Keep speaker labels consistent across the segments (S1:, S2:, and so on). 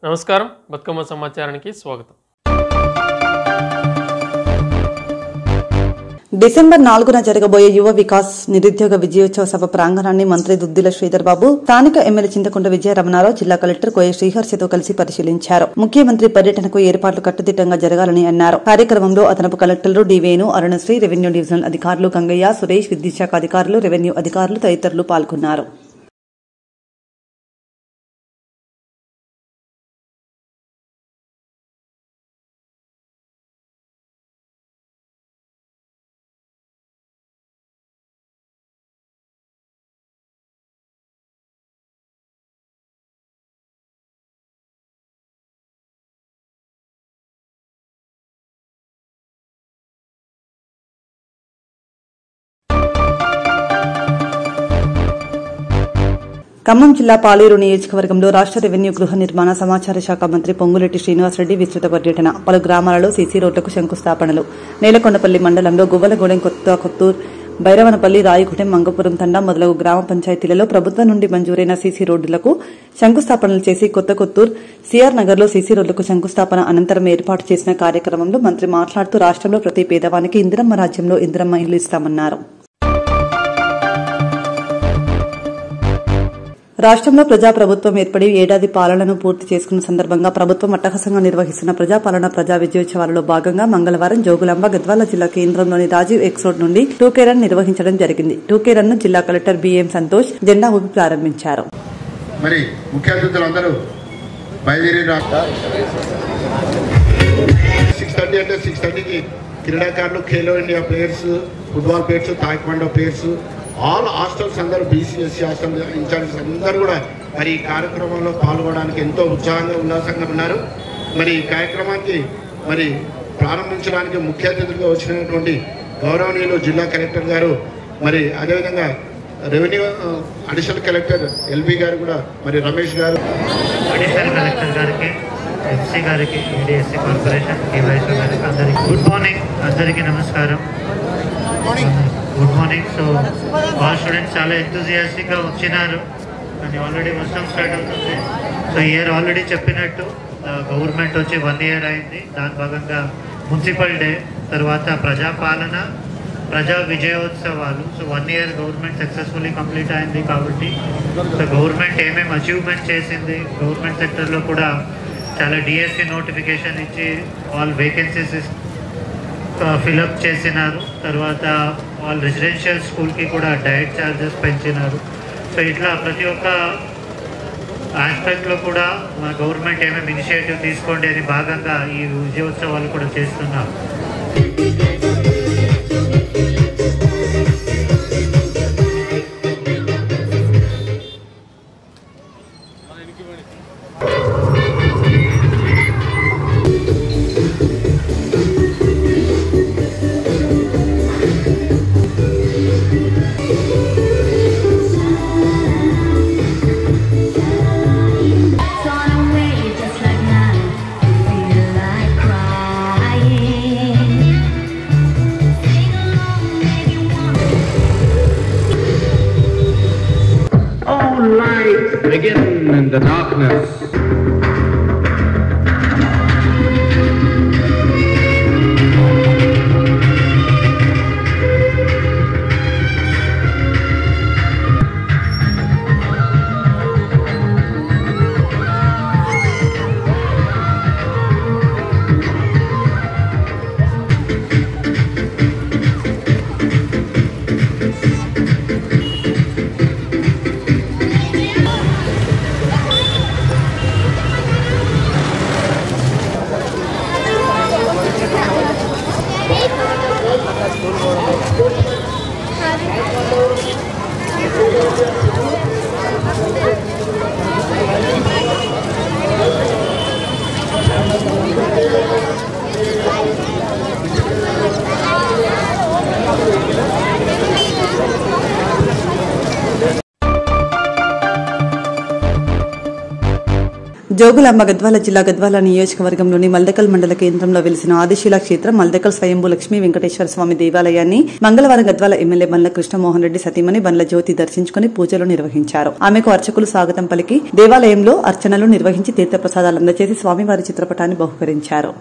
S1: నమస్కారం, బతుకమ్మ సమాచారానికి స్వాగతం.
S2: డిసెంబర్ 4న జరగబోయే యువ వికాస్ నిరుద్యోగ విజయోత్సవ సభ ప్రాంగణాన్ని మంత్రి దుద్దిల శ్రీధర్ బాబు, స్థానిక ఎమ్మెల్యే చింతకుంట విజయ రమణారావు, జిల్లా కలెక్టర్ కోయ శ్రీహర్షతో కలిసి పరిశీలించారు. ముఖ్యమంత్రి పర్యటనకు ఏర్పాట్లు కట్టుదిట్టంగా జరగాలని అన్నారు. కార్యక్రమంలో అదనపు కలెక్టర్లు డివేను, అరుణశ్రీ, రెవెన్యూ డివిజనల్ అధికారులు గంగయ్య, సురేష్, విద్యుత్ శాఖ అధికారులు, రెవెన్యూ అధికారులు తదితరులు పాల్గొన్నారు. ఖమ్మం జిల్లా పాలేరు నియోజకవర్గంలో రాష్ట్ర రెవెన్యూ గృహ నిర్మాణ సమాచార శాఖ మంత్రి పొంగులేటి శ్రీనివాసరెడ్డి విస్తృత పర్యటన. పలు గ్రామాలలో సీసీ రోడ్లకు శంకుస్థాపనలు. నేలకొండపల్లి మండలంలో గువ్వలగూడెం, కొత్త కొత్తూరు, భైరవనపల్లి, రాయగుటెం, మంగపురం తండా మొదలగు గ్రామ పంచాయతీలలో ప్రభుత్వం నుండి మంజూరైన సీసీ రోడ్డులకు శంకుస్థాపనలు చేసి కొత్త కొత్తూరు, సిఆర్ నగర్లో సీసీ రోడ్లకు శంకుస్థాపన అనంతరం ఏర్పాటు చేసిన కార్యక్రమంలో మంత్రి మాట్లాడుతూ రాష్ట్రంలో ప్రతి పేదవానికి ఇందిరమ్మ రాజ్యంలో ఇందిరమ్మ ఇల్లు ఇస్తామన్నారు. రాష్ట్రంలో ప్రజాప్రభుత్వం ఏర్పడి ఏడాది పాలనను పూర్తి చేసుకున్న సందర్భంగా ప్రభుత్వం అట్టహాసంగా నిర్వహిస్తున్న ప్రజాపాలన ప్రజా విజయోత్సవాలలో భాగంగా మంగళవారం జోగులాంబ గద్వాల జిల్లా కేంద్రంలోని రాజీవ్ ఎక్స్ రోడ్ నుండి టూకే రన్ నిర్వహించడం జరిగింది. టూకే రన్ ను జిల్లా కలెక్టర్ బిఎం సంతోష్ జెండా ఊపి ప్రారంభించారు.
S3: మరి ముఖ్య అతిథులందరూ బయలుదేరి 6:30 అంటే 6:30కి క్రీడాకారులు, Khelo India players, football players, taekwondo players, all hostels అందరూ బీసీఎస్సీ హాస్టల్ ఇన్ఛార్జెస్ అందరూ కూడా మరి ఈ కార్యక్రమంలో పాల్గొనడానికి ఎంతో ఉత్సాహంగా ఉల్లాసంగా ఉన్నారు. మరి ఈ కార్యక్రమానికి మరి ప్రారంభించడానికి ముఖ్య అతిథులుగా వచ్చినటువంటి గౌరవనీయులు జిల్లా కలెక్టర్ గారు, మరి అదేవిధంగా రెవెన్యూ అడిషనల్ కలెక్టర్ ఎల్బీ గారు కూడా, మరి రమేష్ గారు,
S4: అడిషనల్ కలెక్టర్ గారికి, ఎంసీ గారికి, ఏడీఎస్సీ కార్పొరేషన్ కేవైసీ గారికి అందరికీ గుడ్ మార్నింగ్. అందరికీ నమస్కారం. Good morning. So all students చాలా ఎంతూజియాస్టిక్గా వచ్చినారు అని ఆల్రెడీ వర్షం స్టార్ట్ అవుతుంది. సో ఇయర్ ఆల్రెడీ చెప్పినట్టు గవర్నమెంట్ వచ్చి 1 year అయింది. దాని భాగంగా మున్సిపల్ డే తర్వాత ప్రజాపాలన, ప్రజా విజయోత్సవాలు. So 1 year government successfully complete అయింది. కాబట్టి సో గవర్నమెంట్ ఏమేమి అచీవ్మెంట్ చేసింది, గవర్నమెంట్ సెక్టర్లో కూడా చాలా డిఎస్సి నోటిఫికేషన్ ఇచ్చి ఆల్ వేకెన్సీస్ ఫిలప్ చేసినారు. తర్వాత ఆల్ రెసిడెన్షియల్ స్కూల్కి కూడా డైట్ ఛార్జెస్ పెంచినారు. సో ఇట్లా ప్రతి ఒక్క ఆస్పెక్ట్లో కూడా మన గవర్నమెంట్ ఏమేమి ఇనిషియేటివ్ తీసుకోండి అని భాగంగా ఈ విజయోత్సవాలు కూడా చేస్తున్నారు.
S5: Begin in the darkness.
S2: Jogulamba Gadwal జిల్లా గద్వాల నియోజకవర్గంలోని మల్దకల్ మండల కేంద్రంలో వెలిసిన ఆదిశీల క్షేత్రం మల్దకల్ స్వయంభూ లక్ష్మీ వెంకటేశ్వర స్వామి దేవాలయాన్ని మంగళవారం గద్వాల ఎమ్మెల్యే బండ్ల కృష్ణమోహన్ రెడ్డి సతీమణి బండ్ల జ్యోతి దర్శించుకుని పూజలు నిర్వహించారు. ఆమెకు అర్చకులు స్వాగతం పలికి దేవాలయంలో అర్చనలు నిర్వహించి తీర్థప్రసాదాలు అందజేసి స్వామివారి చిత్రపటాన్ని బహుకరించారు.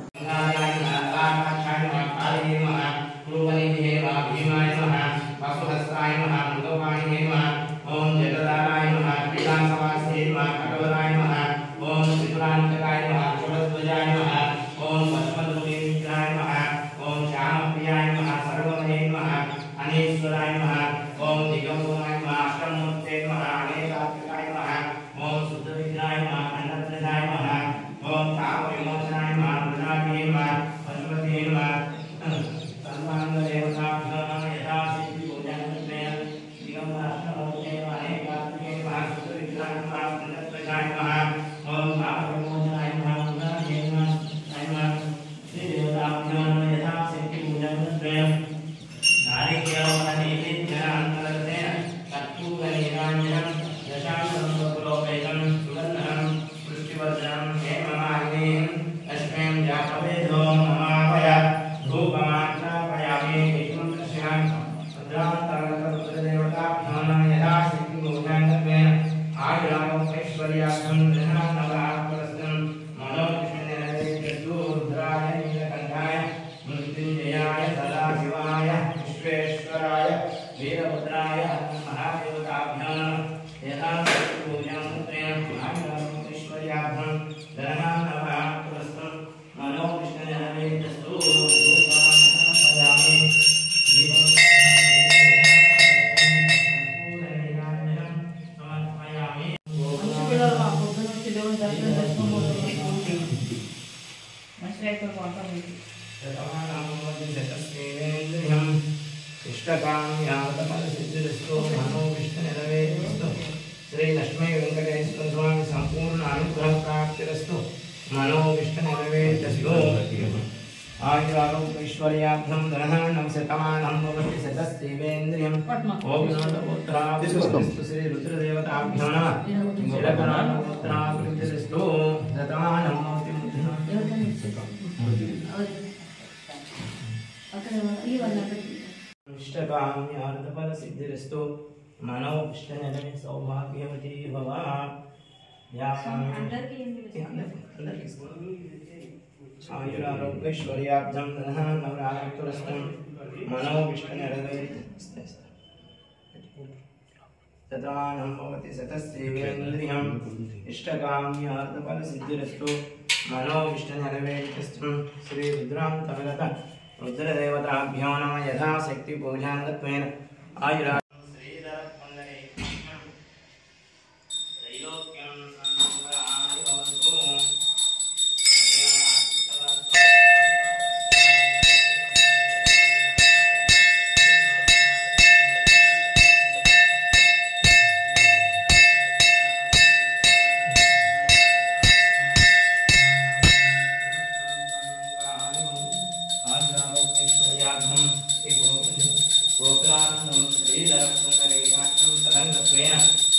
S6: श्री लक्ष्मी वेंकटेश्वर स्वामी संपूर्ण अनुग्रह प्राप्तिरस्तु मनोविष्ट निरवेतस्तु आयुरारोग्यैश्वर्याभ्यं धनधान्यं शतमानं भवति शतस्तेवेन्द्रियं ओम नमोपुत्रास्तु श्री रुद्रदेवताभ्यो नमः जलकरापुत्रास्तु शतमानं इष्टकाम्यार्थफल सिद्धिरस्तु मनोविष्टनिलये सौभाग्यवती भव आयुरारोग्यैश्वर्याब्धं धनधान्यं मनोविष्टनिलये शतमानं भवति शतस्तेवेन्द्रियम् इष्टकाम्यार्थफल सिद्धिरस्तु मनोविष्टनिलये श्री रुद्रान्तर्गत रुद्रदेवताभ्यो नमः यथाशक्ति पूजाङ्गत्वेन आयुरा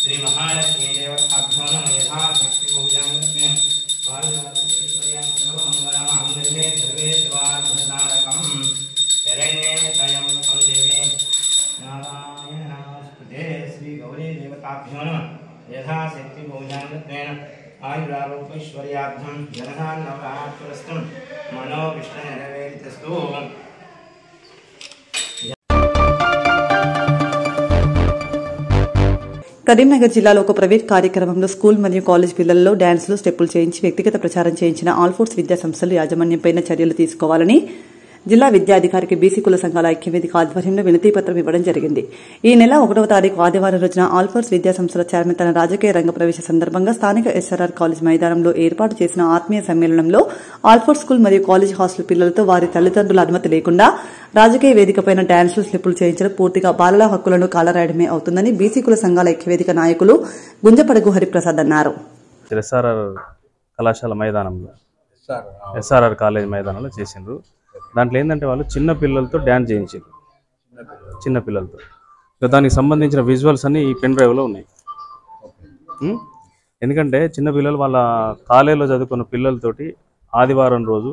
S6: श्री महालक्ष्मी देवताभ्यो नमः यथाशक्ति पूजाङ्गत्वेन आयुरारोग्यैश्वर्यां सर्वमङ्गलमाङ्गल्ये सर्वे शिवार्धसाधकं शरण्ये त्र्यम्बकं देवे नारायण नमोस्तुते श्री गौरी देवताभ्यो नमः यथाशक्ति पूजाङ्गत्वेन आयुरारोग्यैश्वर्याभ्यं जनधान्यवरात्पुरस्तं मनोविष्टनिरवेदितस्तु
S2: కరీంనగర్ జిల్లాలో ఒక ప్రైవేట్ కార్యక్రమంలో స్కూల్ మరియు కాలేజ్ పిల్లలలో డాన్సులు స్టెప్పులు చేయించి వ్యక్తిగత ప్రచారం చేయించిన ఆల్ఫోర్స్ విద్యా సంస్థలు యాజమాన్యంపై చర్యలు తీసుకోవాలని జిల్లా విద్యాధికారికి బీసీ కుల సంఘాల ఐక్యవేదిక ఆధ్వర్యంలో వినతిపత్రం ఇవ్వడం జరిగింది. ఈ నెల 1వ తారీఖు ఆదివారం రోజున ఆల్ఫోర్స్ విద్యా సంస్థల చైర్మన్ తన రాజకీయ రంగ ప్రవేశ సందర్భంగా స్థానిక ఎస్ఆర్ఆర్ కాలేజ్ మైదానంలో ఏర్పాటు చేసిన ఆత్మీయ సమ్మేళనంలో ఆల్ఫోర్స్ స్కూల్ మరియు కాలేజ్ హాస్టల్ పిల్లలతో వారి తల్లిదండ్రుల అనుమతి లేకుండా రాజకీయ వేదికపైన డాన్సులు స్లిప్పులు చేయించడం పూర్తిగా బాలల హక్కులను కాలరాయడమే అవుతుందని బీసీ కుల సంఘాల ఐక్యవేదిక నాయకులు గుంజపడగు హరిప్రసాద్ అన్నారు.
S7: ఎస్ఆర్ఆర్ కళాశాల మైదానంలో ఎస్ఆర్ఆర్ కాలేజ్ మైదానంలో చేసిండ్రు. దాంట్లో ఏంటంటే వాళ్ళు చిన్న పిల్లలతో డ్యాన్స్ చేయించారు. చిన్న పిల్లలతో దానికి సంబంధించిన విజువల్స్ అన్ని ఈ పెన్ డ్రైవ్లో ఉన్నాయి. ఎందుకంటే చిన్నపిల్లలు వాళ్ళ కాలేజీలో చదువుకున్న పిల్లలతోటి ఆదివారం రోజు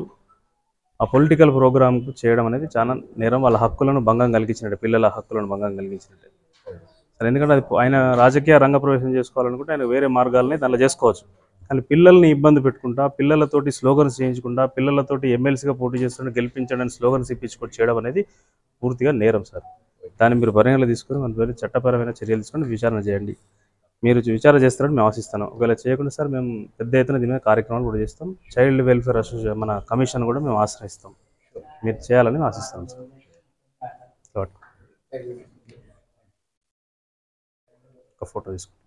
S7: ఆ పొలిటికల్ ప్రోగ్రామ్కు చేయడం అనేది చాలా నేరం. వాళ్ళ హక్కులను భంగం కలిగించినట్టు, పిల్లల హక్కులను భంగం కలిగించినట్టు. సరే, ఎందుకంటే అది ఆయన రాజకీయ రంగ ప్రవేశం చేసుకోవాలనుకుంటే ఆయన వేరే మార్గాలని దానిలో చేసుకోవచ్చు. కానీ పిల్లల్ని ఇబ్బంది పెట్టుకుంటా, పిల్లలతోటి స్లోగన్స్ చేయించుకుంటా, పిల్లలతోటి ఎమ్మెల్సీగా పోటీ చేస్తుంటే గెలిపించడానికి స్లోగన్స్ ఇప్పించుకొని చేయడం అనేది పూర్తిగా నేరం సార్. దాన్ని మీరు పరిగణలో తీసుకొని మన పేరు చట్టపరమైన చర్యలు తీసుకొని విచారణ చేయండి. మీరు విచారణ చేస్తారని మేము ఆశిస్తాను. ఒకవేళ చేయకుండా సార్ మేము పెద్ద ఎత్తున దీని మీద కార్యక్రమాలు కూడా చేస్తాం. చైల్డ్ వెల్ఫేర్ అసోసియేషన్ మన కమిషన్ కూడా మేము ఆశ్రయిస్తాం. మీరు చేయాలని ఆశిస్తాం సార్. ఒక ఫోటో తీసుకుంటాం.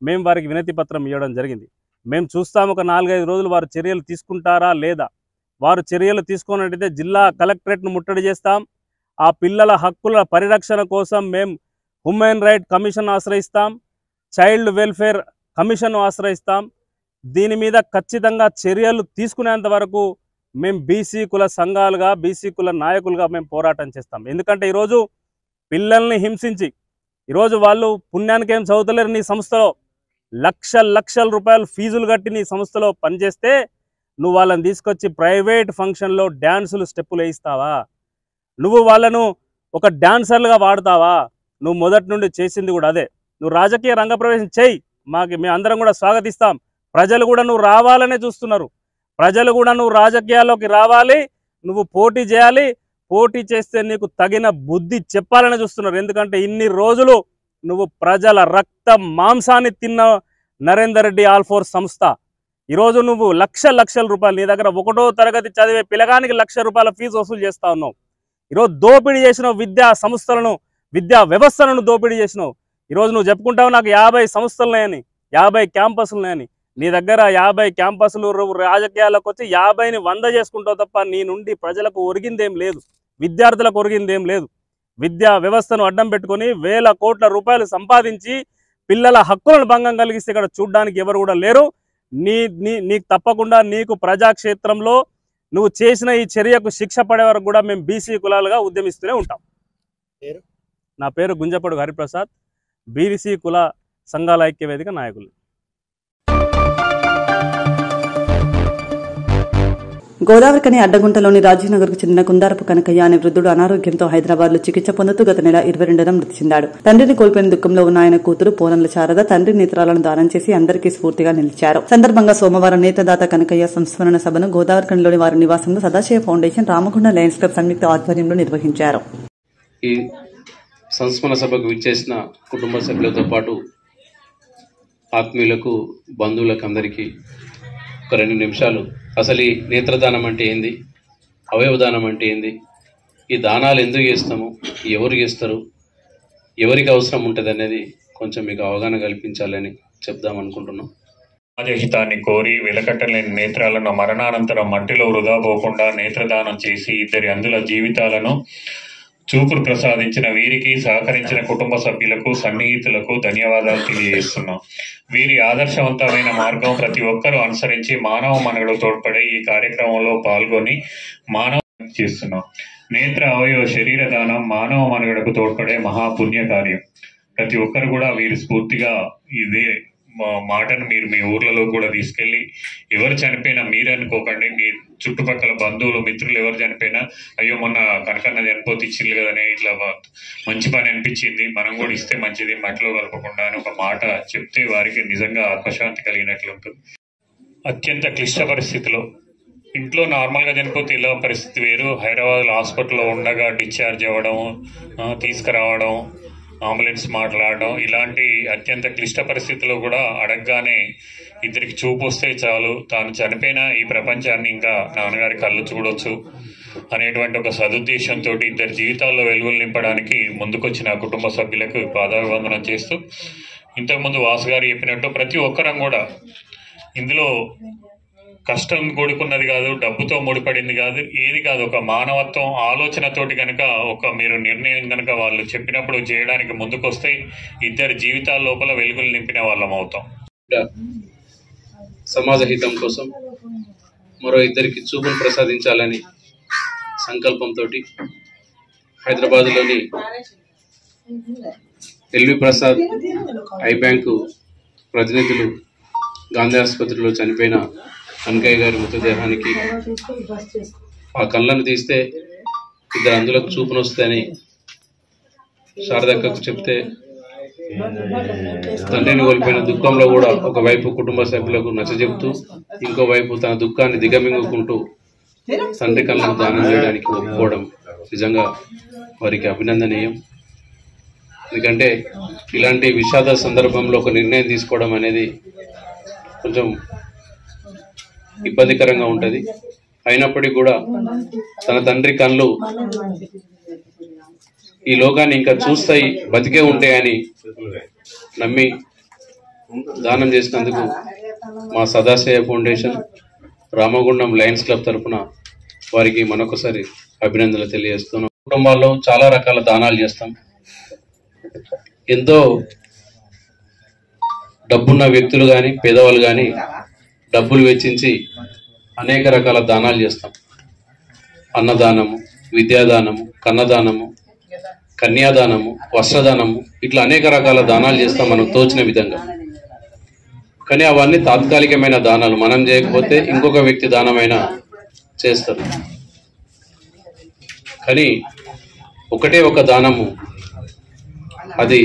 S7: మేము వారికి వినతి పత్రం ఇవ్వడం జరిగింది. మేము చూస్తాము ఒక 4-5 రోజులు వారు చర్యలు తీసుకుంటారా లేదా. వారు చర్యలు తీసుకున్నట్టయితే జిల్లా కలెక్టరేట్ను ముట్టడి చేస్తాం. ఆ పిల్లల హక్కుల పరిరక్షణ కోసం మేము హ్యూమన్ రైట్ కమిషన్ ఆశ్రయిస్తాం, చైల్డ్ వెల్ఫేర్ కమిషన్ ఆశ్రయిస్తాం. దీని మీద ఖచ్చితంగా చర్యలు తీసుకునేంత వరకు మేము బీసీ కుల సంఘాలుగా, బీసీ కుల నాయకులుగా మేము పోరాటం చేస్తాం. ఎందుకంటే ఈరోజు పిల్లల్ని హింసించి ఈరోజు వాళ్ళు పుణ్యానికి ఏం చదువుతలేరు. నీ సంస్థలో లక్షల రూపాయలు ఫీజులు కట్టి నీ సంస్థలో పనిచేస్తే నువ్వు వాళ్ళని తీసుకొచ్చి ప్రైవేట్ ఫంక్షన్లో డ్యాన్సులు స్టెప్పులు వేయిస్తావా? నువ్వు వాళ్ళను ఒక డాన్సర్లుగా వాడతావా? నువ్వు మొదటి నుండి చేసింది కూడా అదే. నువ్వు రాజకీయ రంగ ప్రవేశం చేయి, మేము అందరం కూడా స్వాగతిస్తాం. ప్రజలు కూడా నువ్వు రావాలనే చూస్తున్నారు. ప్రజలు కూడా నువ్వు రాజకీయాల్లోకి రావాలి, నువ్వు పోటీ చేయాలి. పోటీ చేస్తే నీకు తగిన బుద్ధి చెప్పాలని చూస్తున్నారు. ఎందుకంటే ఇన్ని రోజులు నువ్వు ప్రజల రక్త మాంసాన్ని తిన్న నరేందర్ రెడ్డి ఆల్4 సంస్థ. ఈరోజు నువ్వు లక్షల రూపాయలు, నీ దగ్గర 1వ తరగతి చదివే పిల్లగానికి ₹1,00,000 ఫీజు వసూలు చేస్తా ఉన్నావు. ఈరోజు దోపిడీ చేసినావు, విద్యా సంస్థలను, విద్యా వ్యవస్థలను దోపిడీ చేసినావు. ఈరోజు నువ్వు చెప్పుకుంటావు నాకు 50 సంస్థలున్నాయని, 50 క్యాంపస్లున్నాయని. నీ దగ్గర 50 క్యాంపస్లు రాజకీయాలకు వచ్చి 50ని 100 చేసుకుంటావు తప్ప నీ నుండి ప్రజలకు ఒరిగిందేం లేదు, విద్యార్థులకు ఒరిగిందేం లేదు. విద్యా వ్యవస్థను అడ్డం పెట్టుకొని వేల కోట్ల రూపాయలు సంపాదించి పిల్లల హక్కులను భంగం కలిగిస్తే ఇక్కడ చూడ్డానికి ఎవరు కూడా లేరు. నీకు తప్పకుండా నీకు ప్రజాక్షేత్రంలో నువ్వు చేసిన ఈ చర్యకు శిక్ష పడే వరకు కూడా మేము బీసీ కులాలుగా ఉద్యమిస్తూనే ఉంటాం. నా పేరు గుంజపడు హరిప్రసాద్, బీసీ కుల సంఘాల ఐక్యవేదిక నాయకులు.
S2: గోదావరికని అడ్డగుంటలోని రాజీవ్నగర్కు చెందిన కుందారపు కనకయ్య అనే వృద్ధుడు అనారోగ్యంతో హైదరాబాద్లో చికిత్స పొందుతూ గత నెల 22న మృతి చెందాడు. తండ్రిని కోల్పోయిన దుఃఖంలో ఉన్న ఆయన కూతురు పోనంల శారద తండ్రి నేత్రాలను దానం చేసి అందరికీ స్ఫూర్తిగా నిలిచారు. సందర్భంగా సోమవారం నేత్రదాత కనకయ్య సంస్మరణ సభను గోదావరికనిలోని వారి నివాసంలో Sadashiva foundation, Ramagunda Lions club సంయుక్త ఆధ్వర్యంలో నిర్వహించారు.
S8: ఈ సంస్మరణ సభకు విచ్చేసిన కుటుంబ సభ్యులతో పాటు ఆత్మీయులకు, బంధువులకు అందరికీ ఒక 2 నిమిషాలు అసలు ఈ నేత్రదానం అంటే ఏంది, అవయవదానం అంటే ఏంది, ఈ దానాలు ఎందుకు చేస్తాము, ఎవరు చేస్తారు, ఎవరికి అవసరం ఉంటుంది అనేది కొంచెం మీకు అవగాహన కల్పించాలని చెప్దామనుకుంటున్నాం.
S9: సమాజహితాన్ని కోరి వెలకట్టలేని నేత్రాలను మరణానంతరం మట్టిలో వృధా పోకుండా నేత్రదానం చేసి 2 అందుల జీవితాలను చూపులు ప్రసాదించిన వీరికి సహకరించిన కుటుంబ సభ్యులకు, సన్నిహితులకు ధన్యవాదాలు తెలియజేస్తున్నాం. వీరి ఆదర్శవంతమైన మార్గం ప్రతి ఒక్కరూ అనుసరించి మానవ మనుగడ తోడ్పడే ఈ కార్యక్రమంలో పాల్గొని మానవ చేస్తున్నాం. నేత్ర అవయవ శరీర దానం మానవ మనుగడకు తోడ్పడే మహాపుణ్య కార్యం. ప్రతి ఒక్కరు కూడా వీరి స్ఫూర్తిగా ఇదే మాటను మీరు మీ ఊర్లలో కూడా తీసుకెళ్ళి, ఎవరు చనిపోయినా మీరు అనుకోకండి, మీ చుట్టుపక్కల బంధువులు, మిత్రులు ఎవరు చనిపోయినా అయ్యో మొన్న కనకన్న చనిపోతే ఇచ్చిల్లు కదనే, ఇట్లా మంచి పని అనిపించింది, మనం కూడా ఇస్తే మంచిది, మట్టిలో కలపకుండా అని ఒక మాట చెప్తే వారికి నిజంగా ఆత్మశాంతి కలిగినట్లు ఉంటుంది. అత్యంత క్లిష్ట పరిస్థితిలో ఇంట్లో నార్మల్గా చనిపోతే ఇలా పరిస్థితి వేరు, హైదరాబాద్లో హాస్పిటల్లో ఉండగా డిశ్చార్జ్ అవ్వడం, తీసుకురావడం, అంబులెన్స్ మాట్లాడడం, ఇలాంటి అత్యంత క్లిష్ట పరిస్థితుల్లో కూడా అడగగానే 2కి చూపు వస్తే చాలు, తాను చనిపోయిన ఈ ప్రపంచాన్ని ఇంకా నాన్నగారి కళ్ళు చూడొచ్చు అనేటువంటి ఒక సదుద్దేశంతో 2 జీవితాల్లో వెలుగులు నింపడానికి ముందుకొచ్చిన కుటుంబ సభ్యులకు పాదాభివందనం చేస్తూ, ఇంతకుముందు వాసు గారు చెప్పినట్టు ప్రతి ఒక్కరం కూడా ఇందులో కష్టం కూడుకున్నది కాదు, డబ్బుతో ముడిపడింది కాదు, ఏది కాదు, ఒక మానవత్వం ఆలోచనతోటి కనుక ఒక మీరు నిర్ణయం కనుక వాళ్ళు చెప్పినప్పుడు చేయడానికి ముందుకొస్తే 2 జీవితాల లోపల వెలుగులు నింపిన వాళ్ళం అవుతాం.
S8: సమాజ హితం కోసం మరో 2కి చూపును ప్రసాదించాలని సంకల్పంతో హైదరాబాద్లోని ఎల్వి ప్రసాద్ ఐ బ్యాంకు ప్రతినిధులు గాంధీ ఆసుపత్రిలో చనిపోయిన కనకయ్య గారి మృతదేహానికి ఆ కళ్ళను తీస్తే ఇద్దరు అందులకు చూపునొస్తాయని శారదక్కకు చెప్తే తండ్రిని కోల్పోయిన దుఃఖంలో కూడా ఒకవైపు కుటుంబ సభ్యులకు నచ్చజెప్తూ ఇంకోవైపు తన దుఃఖాన్ని దిగమింగుకుంటూ తండ్రి కళ్ళను దానం చేయడానికి ఒప్పుకోవడం నిజంగా వారికి అభినందనీయం. ఎందుకంటే ఇలాంటి విషాద సందర్భంలో ఒక నిర్ణయం తీసుకోవడం అనేది కొంచెం ఇబ్బందికరంగా ఉంటుంది. అయినప్పటికీ కూడా తన తండ్రి కళ్ళు ఈ లోకాన్ని ఇంకా చూస్తాయి, బతికే ఉంటాయని నమ్మి దానం చేసినందుకు మా Sadasaya foundation Ramagundam Lions club తరఫున వారికి మరొకసారి అభినందనలు తెలియజేస్తున్నాం. కుటుంబాల్లో చాలా రకాల దానాలు చేస్తాం. ఎంతో డబ్బున్న వ్యక్తులు కానీ పేదవాళ్ళు కానీ డబ్బులు వెచ్చించి అనేక రకాల దానాలు చేస్తాం. అన్నదానము, విద్యాదానము, కన్నదానము, కన్యాదానము, వస్త్రదానము, ఇట్లా అనేక రకాల దానాలు చేస్తాం మనకు తోచిన విధంగా. కానీ అవన్నీ తాత్కాలికమైన దానాలు. మనం చేయకపోతే ఇంకొక వ్యక్తి దానమైనా చేస్తారు. కానీ ఒకటే ఒక దానము, అది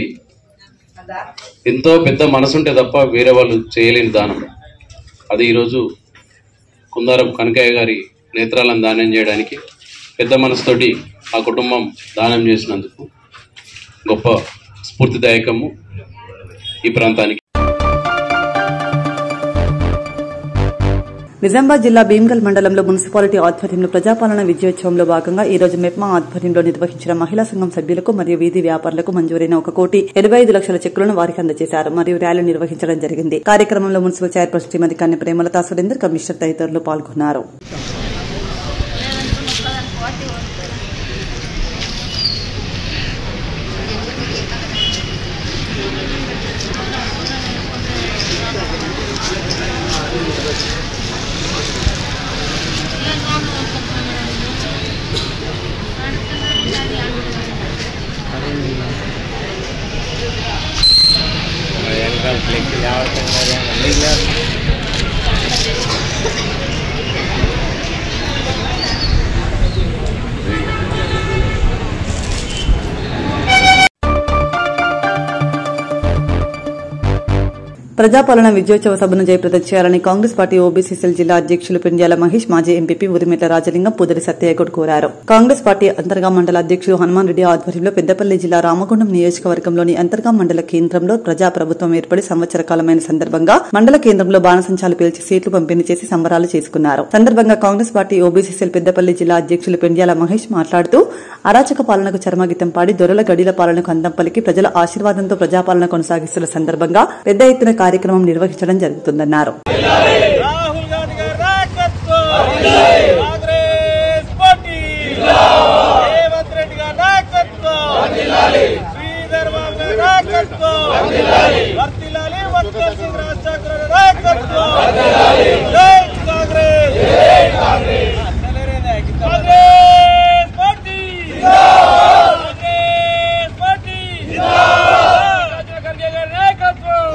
S8: ఎంతో పెద్ద మనసుంటే తప్ప వేరే వాళ్ళు చేయలేని దానం. అది ఈరోజు కుందారం కనకయ్య గారి నేత్రాలను దానం చేయడానికి పెద్ద మనసుతోటి ఆ కుటుంబం దానం చేసినందుకు గొప్ప స్ఫూర్తిదాయకము ఈ ప్రాంతానికి.
S2: నిజామాబాద్ జిల్లా భీమ్గల్ మండలంలో మున్సిపాలిటీ ఆధ్వర్యంలో ప్రజాపాలన విజయోత్సవంలో భాగంగా ఈ రోజు మెప్మా ఆధ్వర్యంలో నిర్వహించిన మహిళా సంఘం సభ్యులకు మరియు వీధి వ్యాపారులకు మంజూరైన 1,85,00,000 చెక్కులను వారికి అందజేశారు మరియు ర్యాలీ నిర్వహించడం జరిగింది. కార్యక్రమంలో మున్సిపల్ చైర్పర్సన్ శ్రీమతి కన్నె ప్రేమలతా సురేందర్, కమిషనర్ తదితరులు పాల్గొన్నారు. ప్రజాపాలన విజయోత్సవ సభను జయప్రదం చేయాలని కాంగ్రెస్ పార్టీ ఓబీసీ సెల్ జిల్లా అధ్యక్షులు పెండ్యాల మహేష్, మాజీ ఎంపీపీ ఉరిమెట్ల రాజలింగం, పూదరి సత్యయ్యగౌడ్ కోరారు. కాంగ్రెస్ పార్టీ అంతర్గా మండల అధ్యక్షులు హనుమాన్ రెడ్డి ఆధ్వర్యంలో పెద్దపల్లి జిల్లా రామగుండం నియోజకవర్గంలోని అంతర్గా మండల కేంద్రంలో ప్రజాప్రభుత్వం ఏర్పడి సంవత్సర కాలమైన సందర్భంగా మండల కేంద్రంలో బాణసంచాలు పేల్చి సీట్లు పంపిణీ చేసి సంబరాలు చేసుకున్నారు. సందర్భంగా Congress party OBC cell Peddapalli జిల్లా అధ్యక్షులు పెండ్యాల మహేష్ మాట్లాడుతూ అరాచక పాలనకు చరమగీతం పాడి దొరల గడిల పాలనకు అందం పలికి ప్రజల ఆశీర్వాదంతో ప్రజాపాలన కొనసాగిస్తున్న సందర్భంగా పెద్ద ఎత్తున కార్యక్రమం నిర్వహించడం జరుగుతుందన్నారు.
S10: రాహుల్ గాంధీ గారి నాయకత్వం, కాంగ్రెస్ పార్టీ, రేవంత్ రెడ్డి గారి నాయకత్వం, శ్రీధర్ బాబు గారి నాయకత్వం, వర్తిల్లాలి వర్తన్ సింగ్ రాజశేఖర్ గారి నాయకత్వం, జై కాంగ్రెస్, జై కాంగ్రెస్, కాంగ్రెస్ పార్టీ, కాంగ్రెస్ పార్టీ, ఖర్గే గారి నాయకత్వం,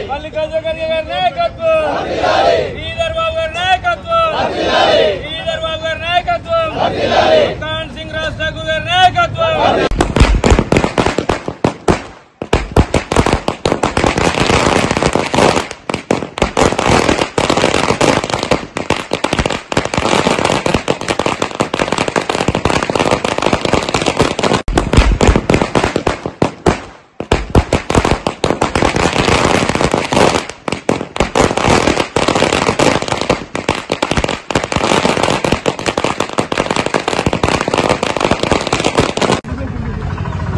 S10: మల్లికార్జున ఖర్గే గారి నాయకత్వం, శ్రీధర్ బాబు గారి నాయకత్వం, శ్రీధర్ బాబు గారి నాయకత్వం, వర్తన్ సింగ్ రాజశేఖర్ గారి నాయకత్వం.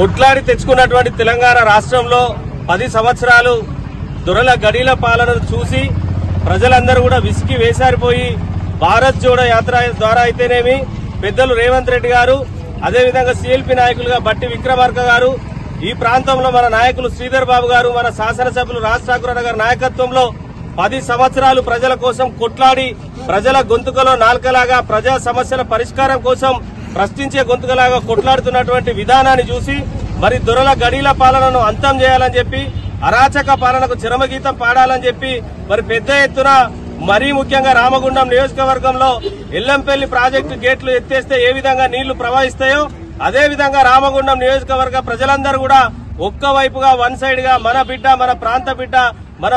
S10: కొట్లాడి తెచ్చుకున్నటువంటి తెలంగాణ రాష్ట్రంలో 10 సంవత్సరాలు దొరల గడిల పాలనను చూసి ప్రజలందరూ కూడా విసిగి వేసారిపోయి భారత్ జోడో యాత్ర ద్వారా అయితేనేమి పెద్దలు రేవంత్ రెడ్డి గారు, అదేవిధంగా సిఎల్పీ నాయకులుగా బట్టి విక్రమార్క గారు, ఈ ప్రాంతంలో మన నాయకులు శ్రీధర్ బాబు గారు, మన శాసనసభ్యులు రాజ్ ఠాకూర్ గారి నాయకత్వంలో 10 సంవత్సరాలు ప్రజల కోసం కొట్లాడి ప్రజల గొంతుకలో నాల్కలాగా ప్రజా సమస్యల పరిష్కారం కోసం ప్రశ్నించే గొంతుకలాగా కొట్లాడుతున్నటువంటి విధానాన్ని చూసి మరి దొరల గడీల పాలనను అంతం చేయాలని చెప్పి, అరాచక పాలనకు చరమగీతం పాడాలని చెప్పి మరి పెద్ద ఎత్తున మరీ ముఖ్యంగా రామగుండం నియోజకవర్గంలో ఎల్లంపల్లి ప్రాజెక్టు గేట్లు ఎత్తేస్తే ఏ విధంగా నీళ్లు ప్రవహిస్తాయో అదే విధంగా రామగుండం నియోజకవర్గ ప్రజలందరూ కూడా ఒక్కవైపుగా వన్ సైడ్ గా మన బిడ్డ, మన ప్రాంత బిడ్డ, మన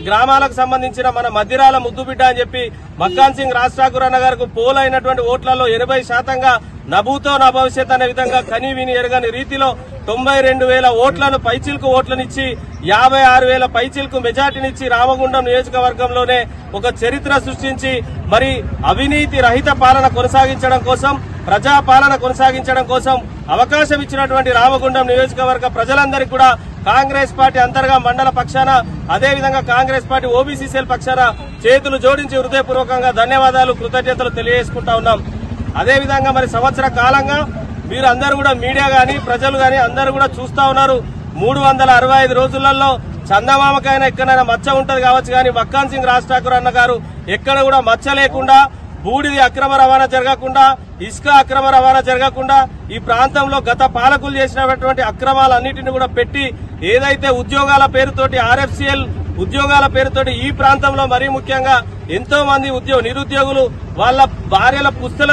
S10: గ్రామాలకు సంబంధించిన మన మధ్యరాల ముద్దు బిడ్డ అని చెప్పి మక్కాన్ సింగ్ రాజ్ ఠాకూర్ అన్న గారికి పోలైనటువంటి ఓట్లలో 80% నభూతో నా భవిష్యత్ అనే విధంగా కని విని ఎరగని రీతిలో 92,000 ఓట్లను పైచిల్కు ఓట్లనిచ్చి 56,000 పైచిల్కు మెజార్టీనిచ్చి రామగుండం నియోజకవర్గంలోనే ఒక చరిత్ర సృష్టించి మరి అవినీతి రహిత పాలన కొనసాగించడం కోసం, ప్రజా పాలన కొనసాగించడం కోసం అవకాశం ఇచ్చినటువంటి రామగుండం నియోజకవర్గ ప్రజలందరికీ కూడా కాంగ్రెస్ పార్టీ అంతర్గా మండల పక్షాన, అదేవిధంగా కాంగ్రెస్ పార్టీ ఓబీసీ సెల్ పక్షాన చేతులు జోడించి హృదయపూర్వకంగా ధన్యవాదాలు, కృతజ్ఞతలు తెలియజేసుకుంటా ఉన్నాం. అదేవిధంగా మరి సంవత్సర కాలంగా మీరు అందరూ కూడా మీడియా గాని ప్రజలు గాని అందరూ కూడా చూస్తా ఉన్నారు. 365 రోజులలో చందమామకైనా ఎక్కడైనా మచ్చ ఉంటది కావచ్చు కానీ మక్కాన్ సింగ్ రాజ్ ఠాకూర్ అన్న గారు ఎక్కడ కూడా మచ్చ లేకుండా, బూడిది అక్రమ రవాణా జరగకుండా, ఇసుక అక్రమ రవాణా జరగకుండా, ఈ ప్రాంతంలో గత పాలకులు చేసినటువంటి అక్రమాలన్నింటినీ కూడా పెట్టి ఏదైతే ఉద్యోగాల పేరుతోటి RFCL ఉద్యోగాల పేరుతోటి ఈ ప్రాంతంలో మరీ ముఖ్యంగా ఎంతో మంది నిరుద్యోగులు వాళ్ళ భార్యల పుస్తల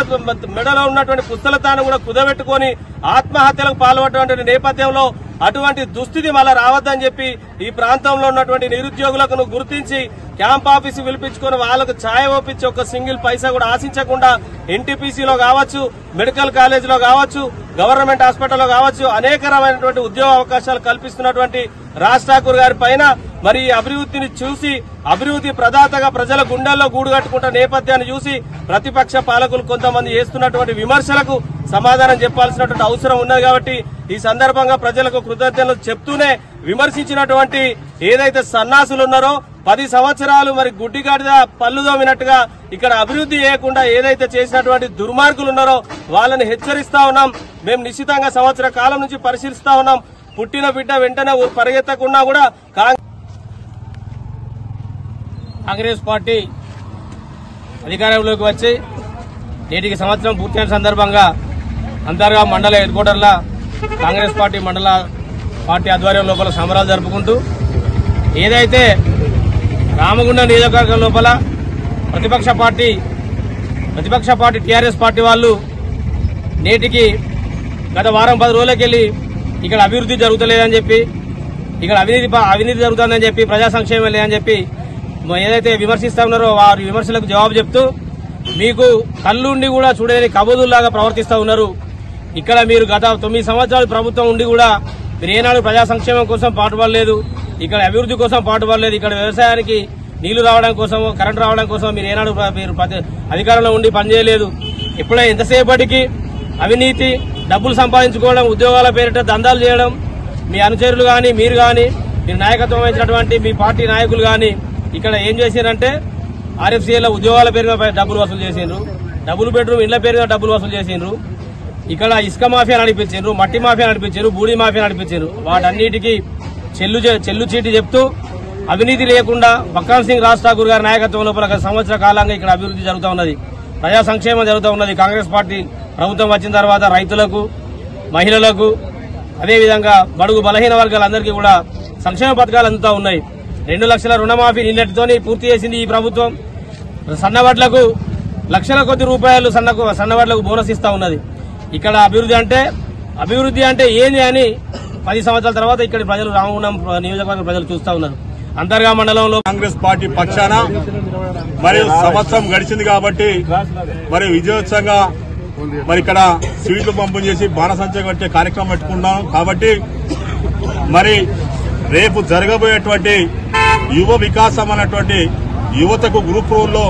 S10: మెడలో ఉన్నటువంటి పుస్తలతాను కూడా కుదబెట్టుకుని ఆత్మహత్యలకు పాల్పడినటువంటి నేపథ్యంలో అటువంటి దుస్థితి మళ్ళా రావద్దని చెప్పి ఈ ప్రాంతంలో ఉన్నటువంటి నిరుద్యోగులకు గుర్తించి క్యాంప్ ఆఫీసు పిలిపించుకుని వాళ్ళకు ఛాయ ఒప్పించి ఒక సింగిల్ పైసా కూడా ఆశించకుండా NTPCలో కావచ్చు, మెడికల్ కాలేజీలో కావచ్చు, గవర్నమెంట్ హాస్పిటల్లో కావచ్చు అనేక రకమైనటువంటి ఉద్యోగ అవకాశాలు కల్పిస్తున్నటువంటి రాజ్ ఠాకూర్ గారి పైన మరి అభివృద్ధిని చూసి, అభివృద్ధి ప్రదాతగా ప్రజల గుండెల్లో గూడు కట్టుకుంటున్న నేపథ్యాన్ని చూసి ప్రతిపక్ష పాలకులు కొంతమంది చేస్తున్నటువంటి విమర్శలకు సమాధానం చెప్పాల్సినటువంటి అవసరం ఉన్నది. కాబట్టి ఈ సందర్భంగా ప్రజలకు కృతజ్ఞతలు చెప్తూనే విమర్శించినటువంటి ఏదైతే సన్నాసులు ఉన్నారో 10 సంవత్సరాలు మరి గుడ్డిగాడిద పళ్ళు దోమినట్టుగా ఇక్కడ అభివృద్ధి చేయకుండా ఏదైతే చేసినటువంటి దుర్మార్గులు ఉన్నారో వాళ్ళని హెచ్చరిస్తా ఉన్నాం. మేము నిశ్చితంగా సంవత్సర కాలం నుంచి పరిశీలిస్తా ఉన్నాం. పుట్టిన బిడ్డ వెంటనే పరిగెత్తకుండా కూడా కాంగ్రెస్ పార్టీ అధికారంలోకి వచ్చి నేటికి సంవత్సరం పూర్తయిన సందర్భంగా అంతర్గా మండల హెడ్ క్వార్టర్ల కాంగ్రెస్ పార్టీ మండల పార్టీ ఆధ్వర్యం లోపల సంబరాలు జరుపుకుంటూ ఏదైతే రామగుండం నియోజకవర్గం లోపల ప్రతిపక్ష పార్టీ టీఆర్ఎస్ పార్టీ వాళ్ళు నేటికి గత వారం 10 రోజులకెళ్ళి ఇక్కడ అభివృద్ధి జరుగుతలేదని చెప్పి, ఇక్కడ అవినీతి జరుగుతుందని చెప్పి, ప్రజా సంక్షేమం లేదని చెప్పి ఏదైతే విమర్శిస్తా ఉన్నారో వారి విమర్శలకు జవాబు చెప్తూ మీకు కళ్ళుండి కూడా చూడలేని కబోదుల్లాగా ప్రవర్తిస్తూ ఉన్నారు. ఇక్కడ మీరు గత 9 సంవత్సరాలు ప్రభుత్వం ఉండి కూడా మీరు ఏనాడు ప్రజా సంక్షేమం కోసం పాటుపడలేదు, ఇక్కడ అభివృద్ధి కోసం పాటుపడలేదు, ఇక్కడ వ్యవసాయానికి నీళ్లు రావడం కోసం, కరెంటు రావడం కోసం మీరు ఏనాడు మీరు అధికారంలో ఉండి పనిచేయలేదు. ఎప్పుడైనా ఎంతసేపటికి అవినీతి, డబ్బులు సంపాదించుకోవడం, ఉద్యోగాల పేరిట దందాలు చేయడం, మీ అనుచరులు కానీ మీరు కానీ మీరు నాయకత్వం వహించినటువంటి మీ పార్టీ నాయకులు కానీ ఇక్కడ ఏం చేశారంటే RFCL ఉద్యోగాల పేరుగా డబ్బులు వసూలు చేసిండ్రు, డబుల్ బెడ్రూమ్ ఇళ్ల పేరుగా డబ్బులు వసూలు చేసిండ్రు, ఇక్కడ ఇసుక మాఫియా నడిపించారు, మట్టి మాఫియా నడిపించారు, బూడి మాఫియా నడిపించారు. వాటన్నిటికీ చెల్లు చీటి చెప్తూ అవినీతి లేకుండా మక్కాన్ సింగ్ రాజ్ ఠాకూర్ గారి నాయకత్వం లోపల గత సంవత్సర కాలంగా ఇక్కడ అభివృద్ధి జరుగుతూ ఉన్నది, ప్రజా సంక్షేమం జరుగుతూ ఉన్నది. కాంగ్రెస్ పార్టీ ప్రభుత్వం వచ్చిన తర్వాత రైతులకు, మహిళలకు, అదేవిధంగా బడుగు బలహీన వర్గాలందరికీ కూడా సంక్షేమ పథకాలు అందుతూ ఉన్నాయి. 2 లక్షల రుణమాఫీ నిన్నటితోనే పూర్తి చేసింది ఈ ప్రభుత్వం. సన్నవడ్లకు లక్షల కొద్ది రూపాయలు సన్నవడ్లకు బోనస్ ఇస్తా ఉన్నది. ఇక్కడ అభివృద్ధి అంటే ఏంది అని 10 సంవత్సరాల తర్వాత ఇక్కడ ప్రజలు రామగుండం నియోజకవర్గ ప్రజలు చూస్తా ఉన్నారు. అంతర్గా మండలంలో
S11: కాంగ్రెస్ పార్టీ పక్షాన మరియు సంవత్సరం గడిచింది కాబట్టి మరి విజయోత్సవంగా మరి ఇక్కడ స్వీట్లు పంపిణీ చేసి బాణసంచా కట్టే కార్యక్రమం పెట్టుకున్నాం. కాబట్టి మరి రేపు జరగబోయేటువంటి యువ వికాసం అన్నటువంటి యువతకు గ్రూప్ రోల్లో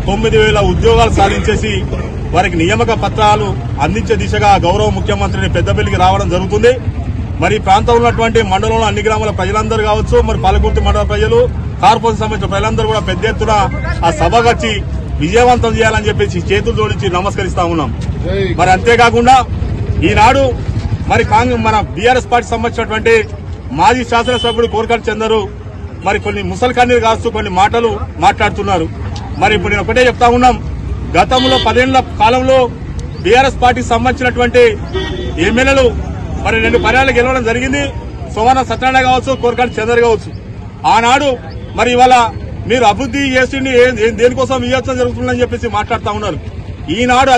S11: 9,000 ఉద్యోగాలు సాధించేసి వారికి నియామక పత్రాలు అందించే దిశగా గౌరవ ముఖ్యమంత్రిని పెద్దపల్లికి రావడం జరుగుతుంది. మరి ప్రాంతంలో ఉన్నటువంటి మండలంలో అన్ని గ్రామాల ప్రజలందరూ కావచ్చు, మరి పాలకుర్తి మండల ప్రజలు, కార్పొరేషన్ సంబంధించిన ప్రజలందరూ కూడా పెద్ద ఎత్తున ఆ సభకొచ్చి విజయవంతం చేయాలని చెప్పేసి చేతులు జోడించి నమస్కరిస్తా ఉన్నాం. మరి అంతేకాకుండా ఈనాడు మరి మన బీఆర్ఎస్ పార్టీ సంబంధించినటువంటి మాజీ శాసనసభ్యుడు కోరకంటి చందరు మరి కొన్ని ముసలి కన్నీరు కాస్తూ కొన్ని మాటలు మాట్లాడుతున్నారు. మరి ఇప్పుడు నేను ఒకటే చెప్తా ఉన్నాం, గతంలో 10 ఏళ్ల కాలంలో బీఆర్ఎస్ పార్టీకి సంబంధించినటువంటి ఎమ్మెల్యేలు మరి 2 పర్యాలు గెలవడం జరిగింది. సోమన సత్యనారాయణ కావచ్చు, కోరకాటి చంద్ర కావచ్చు. ఆనాడు మరి ఇవాళ మీరు అభివృద్ధి చేసింది దేనికోసం ఇవ్వచ్చని జరుగుతుందని చెప్పేసి మాట్లాడుతూ ఉన్నారు. ఈనాడు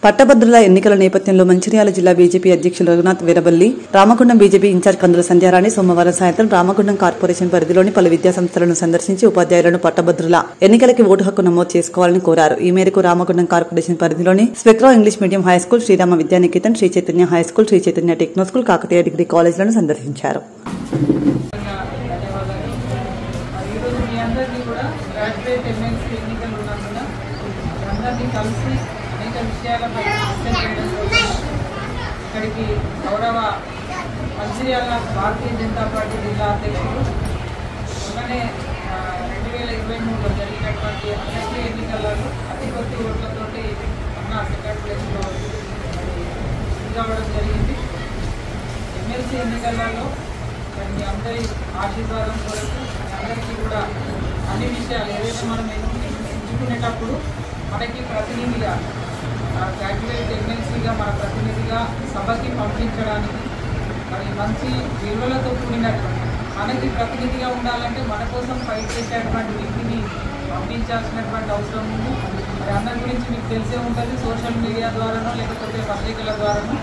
S2: పట్టభద్రుల ఎన్నికల నేపథ్యంలో మంచిర్యాల జిల్లా బీజేపీ అధ్యక్షులు రఘునాథ్ వీరబల్లి, రామగుండం బీజేపీ ఇన్ఛార్జ్ కందుల సంధ్యారాణి సోమవారం సాయంత్రం రామగుండం కార్పొరేషన్ పరిధిలోని పలు విద్యాసంస్థలను సందర్శించి ఉపాధ్యాయులను పట్టభద్రుల ఎన్నికలకి ఓటు హక్కు నమోదు చేసుకోవాలని కోరారు. ఈ మేరకు రామగుండం కార్పొరేషన్ పరిధిలోని spectro English medium high school, Srirama Vidyaniketan, Sri Chaitanya high school, Sri Chaitanya techno school, Kakatiya degree కాలేజీలను సందర్శించారు.
S12: విషయాలపై చర్చ చేయడం కోసం ఇక్కడికి గౌరవ మంచిర్యాల భారతీయ జనతా పార్టీ జిల్లా అధ్యక్షులు మొన్ననే 2023లో జరిగినటువంటి అసెంబ్లీ ఎన్నికలలో అతి కొద్ది ఓట్లతోటి అన్న సెకండ్ ప్లేస్లో అవ్వడం జరిగింది. ఎమ్మెల్సీ ఎన్నికలలో మీ అందరి ఆశీర్వాదం కొరకు అందరికీ కూడా అన్ని విషయాలు ఏదైతే మనం ఎంచుకునేటప్పుడు మనకి ప్రతినిధిగా గ్రాడ్యుయేట్ ఎమ్మెల్సీగా మన ప్రతినిధిగా సభకి పంపించడానికి మరి మంచి విలువలతో కూడినటువంటి మనకి ప్రతినిధిగా ఉండాలంటే మన కోసం ఫైట్ చేసేటువంటి వ్యక్తిని పంపించాల్సినటువంటి అవసరం ఉంది. మరి అందరి గురించి మీకు తెలిసే ఉంటుంది, సోషల్ మీడియా ద్వారానో లేకపోతే పత్రికల ద్వారానో.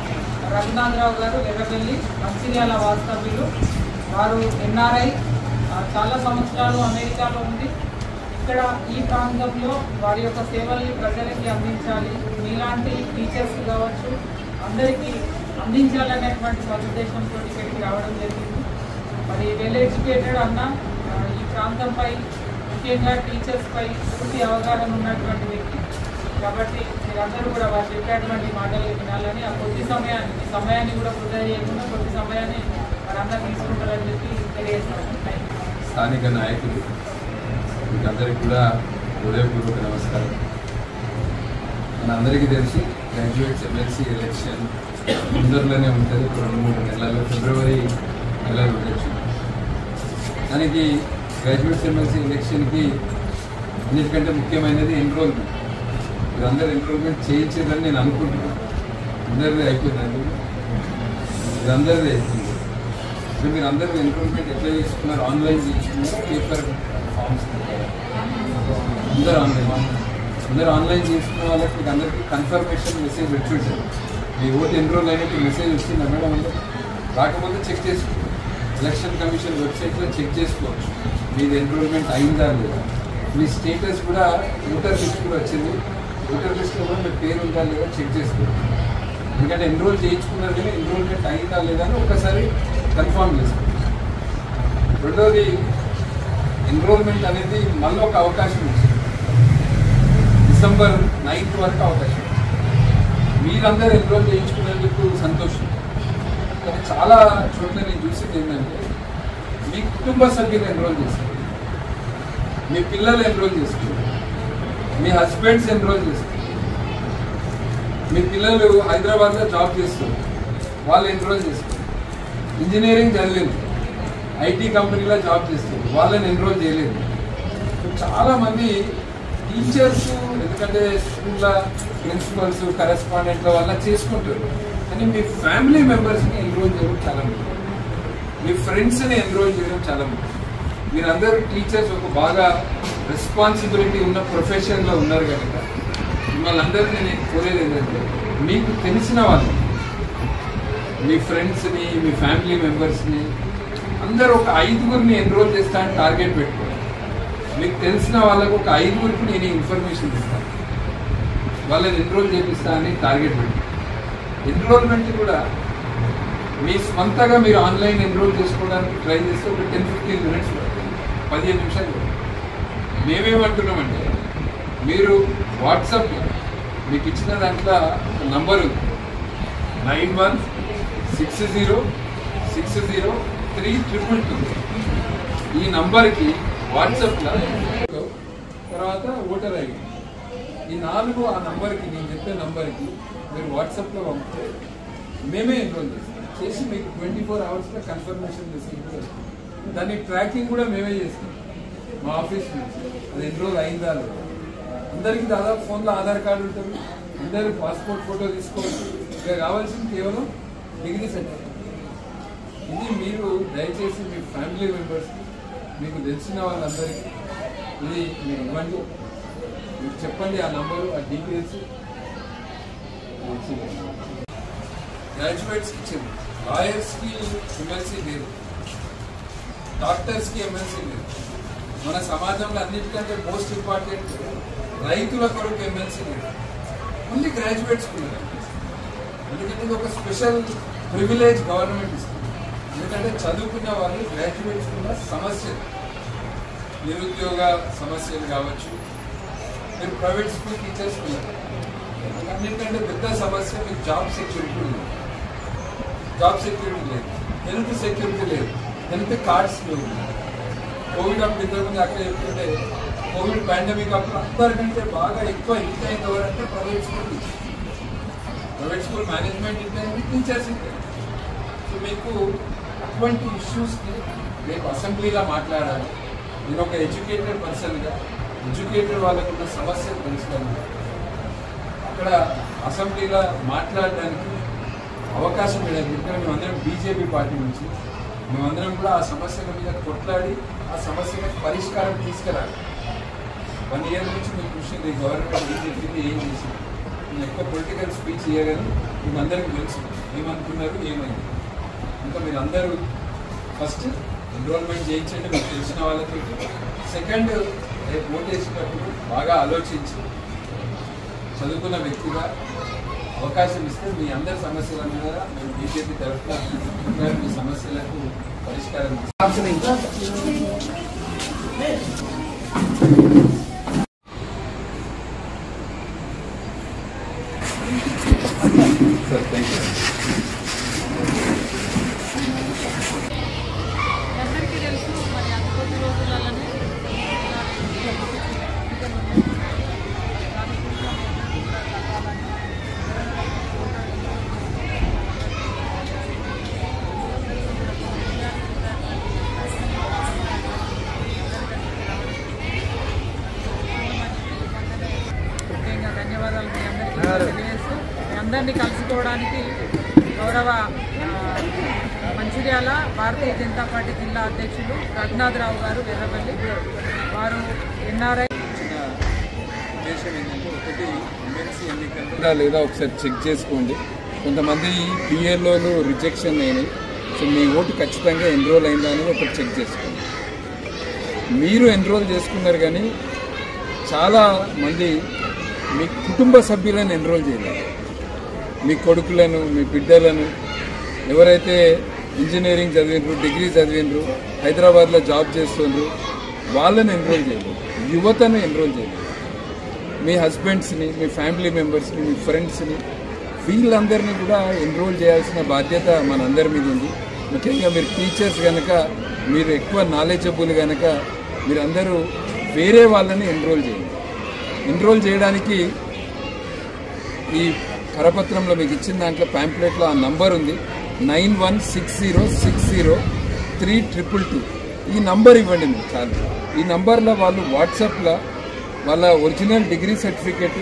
S12: రఘునాథరావు గారు ఎర్రబెల్లి మంచిర్యాల వాస్తవ్యులు, వారు ఎన్ఆర్ఐ, చాలా సంవత్సరాలు అమెరికాలో ఉంది. ఇక్కడ ఈ ప్రాంతంలో వారి యొక్క సేవల్ని ప్రజలకి అందించాలి, మీలాంటి టీచర్స్ కావచ్చు అందరికీ అందించాలనేటువంటి సదుద్దేశంతో ఇక్కడికి రావడం జరిగింది. మరి వెల్ ఎడ్యుకేటెడ్ అన్న ఈ ప్రాంతంపై ముఖ్యంగా టీచర్స్పై పూర్తి అవగాహన ఉన్నటువంటి వ్యక్తి కాబట్టి మీరందరూ కూడా వారు చెప్పేటువంటి మాటలు వినాలని, ఆ కొద్ది సమయాన్ని కూడా వృధా చేయకుండా కొద్ది సమయాన్ని వారందరూ తీసుకుంటారని చెప్పి తెలియజేస్తాను.
S13: స్థానిక నాయకులు మీకందరికీ కూడా హృదయపూర్వక నమస్కారం. మన అందరికీ తెలుసు గ్రాడ్యుయేట్స్ ఎమ్మెల్సీ ఎలక్షన్ తొందరలోనే ఉంటుంది, 2-3 నెలల్లో, ఫిబ్రవరి నెలలో ఉండొచ్చు. దానికి గ్రాడ్యుయేట్స్ ఎమ్మెల్సీ ఎలక్షన్కి అన్నిటికంటే ముఖ్యమైనది ఎన్రోల్మెంట్. మీరందరూ ఎన్రోల్మెంట్ చేయించేదని నేను అనుకుంటున్నాను. అందరిది అయిపోయిందండి, ఇది అందరిది అయిపోయింది. ఇప్పుడు మీరు అందరూ ఎన్రోల్మెంట్ ఎట్లా చేసుకున్నారు? ఆన్లైన్ చేసుకున్నారు, పేపర్ ఫామ్స్ అందరూ ఆన్లైన్ చేసుకున్న వాళ్ళకి మీకు అందరికీ కన్ఫర్మేషన్ మెసేజ్ పెట్టుకుంటారు. మీ ఓటు ఎన్రోల్ అయినట్టు మెసేజ్ వచ్చింది మేడం అందరూ. రాకపోతే చెక్ చేసుకోవచ్చు, ఎలక్షన్ కమిషన్ వెబ్సైట్లో చెక్ చేసుకోవచ్చు మీది ఎన్రోల్మెంట్ అయిందా లేదా. మీ స్టేటస్ కూడా ఓటర్ లిస్ట్ కూడా వచ్చింది, ఓటర్ లిస్ట్లో కూడా మీ పేరు ఉందా లేదా చెక్ చేసుకోవచ్చు. ఎందుకంటే ఎన్రోల్ చేయించుకున్నారు కానీ ఎన్రోల్మెంట్ అయిందా లేదా అని ఒక్కసారి కన్ఫర్మ్ చేసుకోవచ్చు. రెండవది ఎన్రోల్మెంట్ అనేది మళ్ళీ ఒక అవకాశం ఉంది, December 9th వరకు అవకాశం. మీరందరూ ఎన్రోల్ చేయించుకునేందుకు సంతోషం. కానీ చాలా చోట్ల నేను చూసింది ఏంటంటే మీ కుటుంబ సభ్యులు ఎన్రోల్ చేస్తారు, మీ పిల్లలు ఎన్రోల్ చేస్తారు, మీ హస్బెండ్స్ ఎన్రోల్ చేస్తారు, మీ పిల్లలు హైదరాబాద్లో జాబ్ చేస్తారు వాళ్ళు ఎన్రోల్ చేస్తారు, ఇంజనీరింగ్ చదివింది ఐటీ కంపెనీలో జాబ్ చేస్తారు వాళ్ళని ఎన్రోల్ చేయలేదు. చాలామంది టీచర్స్ ఎందుకంటే స్కూల్లో ప్రిన్సిపల్స్ కరెస్పాండెంట్ల వల్ల చేసుకుంటారు, కానీ మీ ఫ్యామిలీ మెంబర్స్ని ఎన్రోల్ చేయడం చాలా ముఖ్యం, మీ ఫ్రెండ్స్ని ఎన్రోల్ చేయడం చాలా ముఖ్యం. మీరందరూ టీచర్స్ ఒక బాగా రెస్పాన్సిబిలిటీ ఉన్న ప్రొఫెషన్లో ఉన్నారు కనుక మిమ్మల్ని అందరినీ నేను కోరేది ఏంటంటే మీకు తెలిసిన వాళ్ళు మీ ఫ్రెండ్స్ని మీ ఫ్యామిలీ మెంబర్స్ని అందరూ ఒక 5గురిని ఎన్రోల్ చేస్తా అని టార్గెట్ పెట్టుకోండి. మీకు తెలిసిన వాళ్ళకు ఒక 5గురికి నేను ఇన్ఫర్మేషన్ ఇస్తాను, వాళ్ళని ఎన్రోల్ చేపిస్తా అని టార్గెట్ పెట్టుకోండి. ఎన్రోల్మెంట్ కూడా మీ స్వంతగా మీరు ఆన్లైన్ ఎన్రోల్ చేసుకోవడానికి ట్రై చేస్తే ఒక 10-15 minutes 15 నిమిషాలు. మేమేమంటున్నామంటే మీరు వాట్సాప్లో మీకు ఇచ్చిన దాంట్లో నంబర్ ఉంది 9160603222. ఈ నంబర్కి వాట్సాప్లో తర్వాత ఓటర్ ఐడి ఈ 4 ఆ నంబర్కి నేను చెప్పే నంబర్కి మీరు వాట్సాప్లో పంపితే మేమే ఎన్రోల్ చేసి మీకు 24 hours కన్ఫర్మేషన్ రిసీవ్ కూడా వస్తుంది. దాని ట్రాకింగ్ కూడా మేమే చేస్తాం మా ఆఫీస్ నుంచి, అది ఎన్రోల్ అయిందా లేదా. అందరికీ దాదాపు ఫోన్లో ఆధార్ కార్డు ఉంటుంది, అందరూ పాస్పోర్ట్ ఫోటో తీసుకోవచ్చు. ఇంకా కావాల్సింది కేవలం డిగ్రీ సర్టిఫికేట్. ఇది మీరు దయచేసి మీ ఫ్యామిలీ మెంబర్స్కి, మీకు తెలిసిన వాళ్ళందరికీ ఇది మీరు ఇవ్వండి. మీరు చెప్పండి ఆ నంబరు, ఆ డీటెయిల్స్. గ్రాడ్యుయేట్స్కి ఇచ్చింది. లాయర్స్కి ఎమ్మెల్సీ లేదు, డాక్టర్స్కి ఎమ్మెల్సీ లేదు. మన సమాజంలో అన్నిటికంటే మోస్ట్ ఇంపార్టెంట్ రైతుల కొరకు ఎమ్మెల్సీ లేదు, ఓన్లీ గ్రాడ్యుయేట్స్కి ఉన్నారు. ఎందుకంటే ఇది ఒక స్పెషల్ ప్రివిలేజ్ గవర్నమెంట్ ఇస్తుంది. ఎందుకంటే చదువుకున్న వాళ్ళు గ్రాడ్యుయేట్స్ ఉన్న సమస్యలు, నిరుద్యోగ సమస్యలు కావచ్చు, మీరు ప్రైవేట్ స్కూల్ టీచర్స్ ఉన్నారు. అన్నిటికంటే పెద్ద సమస్య మీకు జాబ్ సెక్యూరిటీ లేదు. జాబ్ సెక్యూరిటీ లేదు, హెల్త్ సెక్యూరిటీ లేదు, హెల్త్ కార్డ్స్ లేవు. కోవిడ్ అప్పుడు ఇంతకుముందు అక్కడ చెప్తుంటే కోవిడ్ పాండమిక్ అప్పుడు అందరికంటే బాగా ఎక్కువ హిట్ అయింది ఎవరంటే private school teacher. Private school management hit అయింది, టీచర్స్ హిట్ అయింది. సో మీకు అటువంటి ఇష్యూస్ని రేపు అసెంబ్లీలో మాట్లాడాలి. నేను ఒక ఎడ్యుకేటెడ్ పర్సన్గా ఎడ్యుకేటెడ్ వాళ్ళకున్న సమస్యలు తెలుసుకోవాలి. అక్కడ అసెంబ్లీలో మాట్లాడడానికి అవకాశం ఇవ్వలేదు. ఇక్కడ మేమందరం బీజేపీ పార్టీ నుంచి మేమందరం కూడా ఆ సమస్యల మీద కొట్లాడి ఆ సమస్యలకు పరిష్కారం తీసుకురాలి. 1 year నుంచి మేము కృషి గవర్నమెంట్ ఏం చెప్పింది, ఏం చేసింది. నేను ఎక్కువ పొలిటికల్ స్పీచ్ ఇవ్వగానే మీకందరికీ తెలుసు ఏమనుకున్నారు, ఏమైంది. ఇంకా మీరు అందరూ ఫస్ట్ ఎన్రోల్మెంట్ చేయించండి మీకు తెలిసిన వాళ్ళకి. సెకండ్, రేపు ఓట్ వేసేటప్పుడు బాగా ఆలోచించి చదువుకున్న వ్యక్తిగా అవకాశం ఇస్తే మీ అందరి సమస్యల మీద మేము బీజేపీ తరఫున మీ సమస్యలకు పరిష్కారం సార్. Thank you.
S12: అందరికీ తెలుసు మరి అంత కొద్ది రోజులలోనే ముఖ్యంగా ధన్యవాదాలు మీ అందరికీ తెలియజేస్తూ మీ అందరినీ కలుసుకోవడానికి గౌరవ మంచిర్యాల భారతీయ జనతా పార్టీ జిల్లా అధ్యక్షులు రఘునాథరావు గారు వెర్రపల్లి వారు ఎన్ఆర్ఐ
S13: ఉద్దేశం ఏంటంటే ఒకటి ఎమ్మెల్సీ ఎన్నికలు లేదా ఒకసారి చెక్ చేసుకోండి. కొంతమంది పిఏలోలు రిజెక్షన్ అయినాయి. సో మీ ఓటు ఖచ్చితంగా ఎన్రోల్ అయిందా అని ఒకటి చెక్ చేసుకోండి. మీరు ఎన్రోల్ చేసుకున్నారు కానీ చాలా మంది మీ కుటుంబ సభ్యులను ఎన్రోల్ చేయలేదు. మీ కొడుకులను, మీ బిడ్డలను, ఎవరైతే ఇంజనీరింగ్ చదివినరు, డిగ్రీ చదివినరు, హైదరాబాద్లో జాబ్ చేస్తుండ్రు, వాళ్ళని ఎన్రోల్ చేయలేదు. యువతను ఎన్రోల్ చేయలేదు. మీ హస్బెండ్స్ని, మీ ఫ్యామిలీ మెంబర్స్ని, మీ ఫ్రెండ్స్ని, వీళ్ళందరినీ కూడా ఎన్రోల్ చేయాల్సిన బాధ్యత మనందరి మీద ఉంది. ముఖ్యంగా మీరు టీచర్స్ కనుక, మీరు ఎక్కువ నాలెడ్జబుల్ కనుక మీరందరూ వేరే వాళ్ళని ఎన్రోల్ చేయండి. ఎన్రోల్ చేయడానికి ఈ కరపత్రంలో మీకు ఇచ్చిన దాంట్లో ప్యాంప్లెట్లో ఆ నంబర్ ఉంది, 9160603222. ఈ నంబర్ ఇవ్వండి మీరు చాలు. ఈ నంబర్లో వాళ్ళు వాట్సాప్లో వాళ్ళ original degree certificate,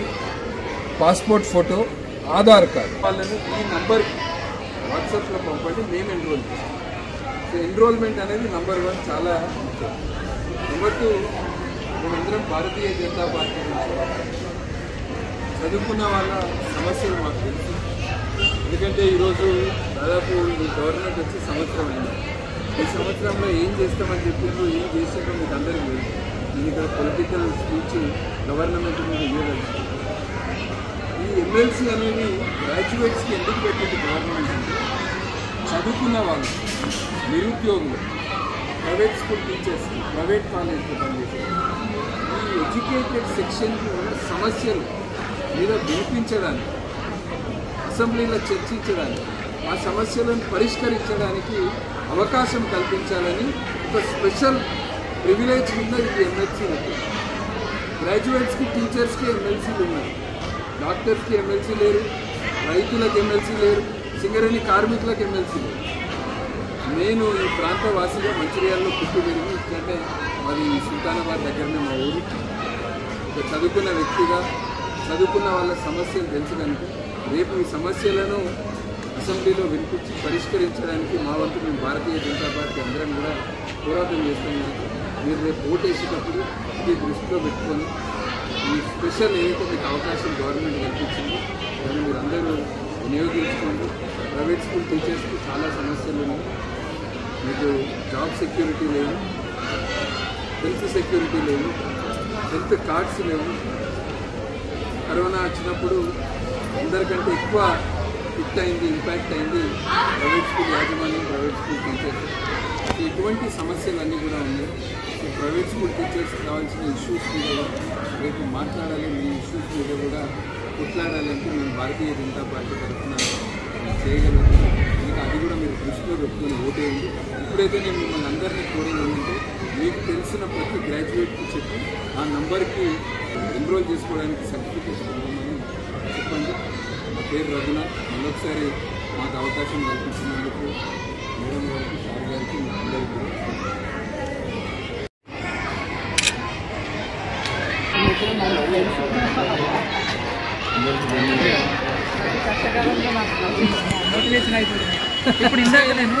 S13: passport photo, Aadhaar card వాళ్ళని ఈ నంబర్ వాట్సాప్లో పంపండి. మేము ఎన్రోల్ చేస్తాం. సో ఎన్రోల్మెంట్ అనేది నంబర్ 1 చాలా ముఖ్యం. నంబర్ 2, మేమందరం భారతీయ జనతా పార్టీ చదువుకున్న వాళ్ళ సమస్యలు మాకు తెలుసు. ఎందుకంటే ఈరోజు దాదాపు ఈ గవర్నమెంట్ వచ్చి సంవత్సరం అయింది. ఈ సంవత్సరంలో ఏం చేస్తామని చెప్పిండ్రు, ఏం చేసిండ్రో మీకు అందరికీ తెలుసు. నేను ఇక్కడ పొలిటికల్ స్పీచ్ గవర్నమెంట్ మీద ఇవ్వగలుగుతాను. ఈ ఎమ్మెల్సీ అనేది గ్రాడ్యుయేట్స్కి ఎందుకు పెట్టింది గవర్నమెంట్ అంటే చదువుకున్న వాళ్ళు, నిరుద్యోగులు, ప్రైవేట్ స్కూల్ టీచర్స్కి, ప్రైవేట్ కాలేజ్లో పనిచేస్తారు. ఈ ఎడ్యుకేటెడ్ సెక్షన్కి ఉన్న సమస్యలు మీద వినిపించడానికి, అసెంబ్లీలో చర్చించడానికి, ఆ సమస్యలను పరిష్కరించడానికి అవకాశం కల్పించాలని ఒక స్పెషల్ ప్రివిలేజ్ కింద ఇది ఎమ్మెల్సీ ఉంది. గ్రాడ్యుయేట్స్కి, టీచర్స్కి ఎమ్మెల్సీలు ఉన్నాయి, డాక్టర్స్కి ఎమ్మెల్సీ లేరు, రైతులకు ఎమ్మెల్సీ లేరు, సింగరేణి కార్మికులకు ఎమ్మెల్సీ లేరు. నేను ఈ ప్రాంత వాసిగా మంచిర్యాలలో పుట్టి పెరిగి, ఎందుకంటే మాది సుల్తానాబాద్ దగ్గరనే మా ఊరు. ఒక చదువుకున్న వ్యక్తిగా చదువుకున్న వాళ్ళ సమస్యలు తెలుసు కనుక రేపు ఈ సమస్యలను అసెంబ్లీలో వినిపించి పరిష్కరించడానికి మా వంతు మేము భారతీయ జనతా పార్టీ అందరం కూడా పోరాటం చేస్తాం కనుక మీరు రేపు ఓటు వేసేటప్పుడు ఇది దృష్టిలో పెట్టుకొని ఈ స్పెషల్ ఏదైతే మీకు అవకాశం గవర్నమెంట్ కల్పించింది దాన్ని మీరు అందరూ వినియోగించుకోండి. ప్రైవేట్ స్కూల్ టీచర్స్కి చాలా సమస్యలు ఉన్నాయి. మీకు జాబ్ సెక్యూరిటీ లేవు, హెల్త్ సెక్యూరిటీ లేవు, హెల్త్ కార్డ్స్ లేవు. కరోనా వచ్చినప్పుడు అందరికంటే ఎక్కువ హిట్ అయింది, ఇంపాక్ట్ అయింది ప్రైవేట్ స్కూల్ యాజమాన్యం, ప్రైవేట్ స్కూల్ టీచర్స్. ఇటువంటి సమస్యలన్నీ కూడా ఉన్నాయి. ప్రైవేట్ స్కూల్ టీచర్స్ కావాల్సిన ఇష్యూస్ మీద రేపు మాట్లాడాలి. మీ ఇష్యూస్ మీద కూడా కొట్లాడాలంటే మేము భారతీయ జనతా పార్టీ తరఫున చేయగలుగుతాం. ఇంకా అది కూడా మీరు దృష్టిలో పెట్టుకుని ఓటేయండి. ఇప్పుడైతే నేను మిమ్మల్ని అందరినీ కోరేది ఏంటంటే మీకు తెలిసిన ప్రతి గ్రాడ్యుయేట్కి చెప్పి ఆ నంబర్కి ఎన్రోల్ చేసుకోవడానికి సర్టిఫికేట్స్ ఇవ్వమని చెప్పండి. నా పేరు రఘునాథ్. మళ్ళొకసారి మాకు అవకాశం కల్పించినందుకు మేడం గారికి, సార్ గారికి, మీ అందరికీ కూడా
S12: ఇప్పుడు ఇందాక నేను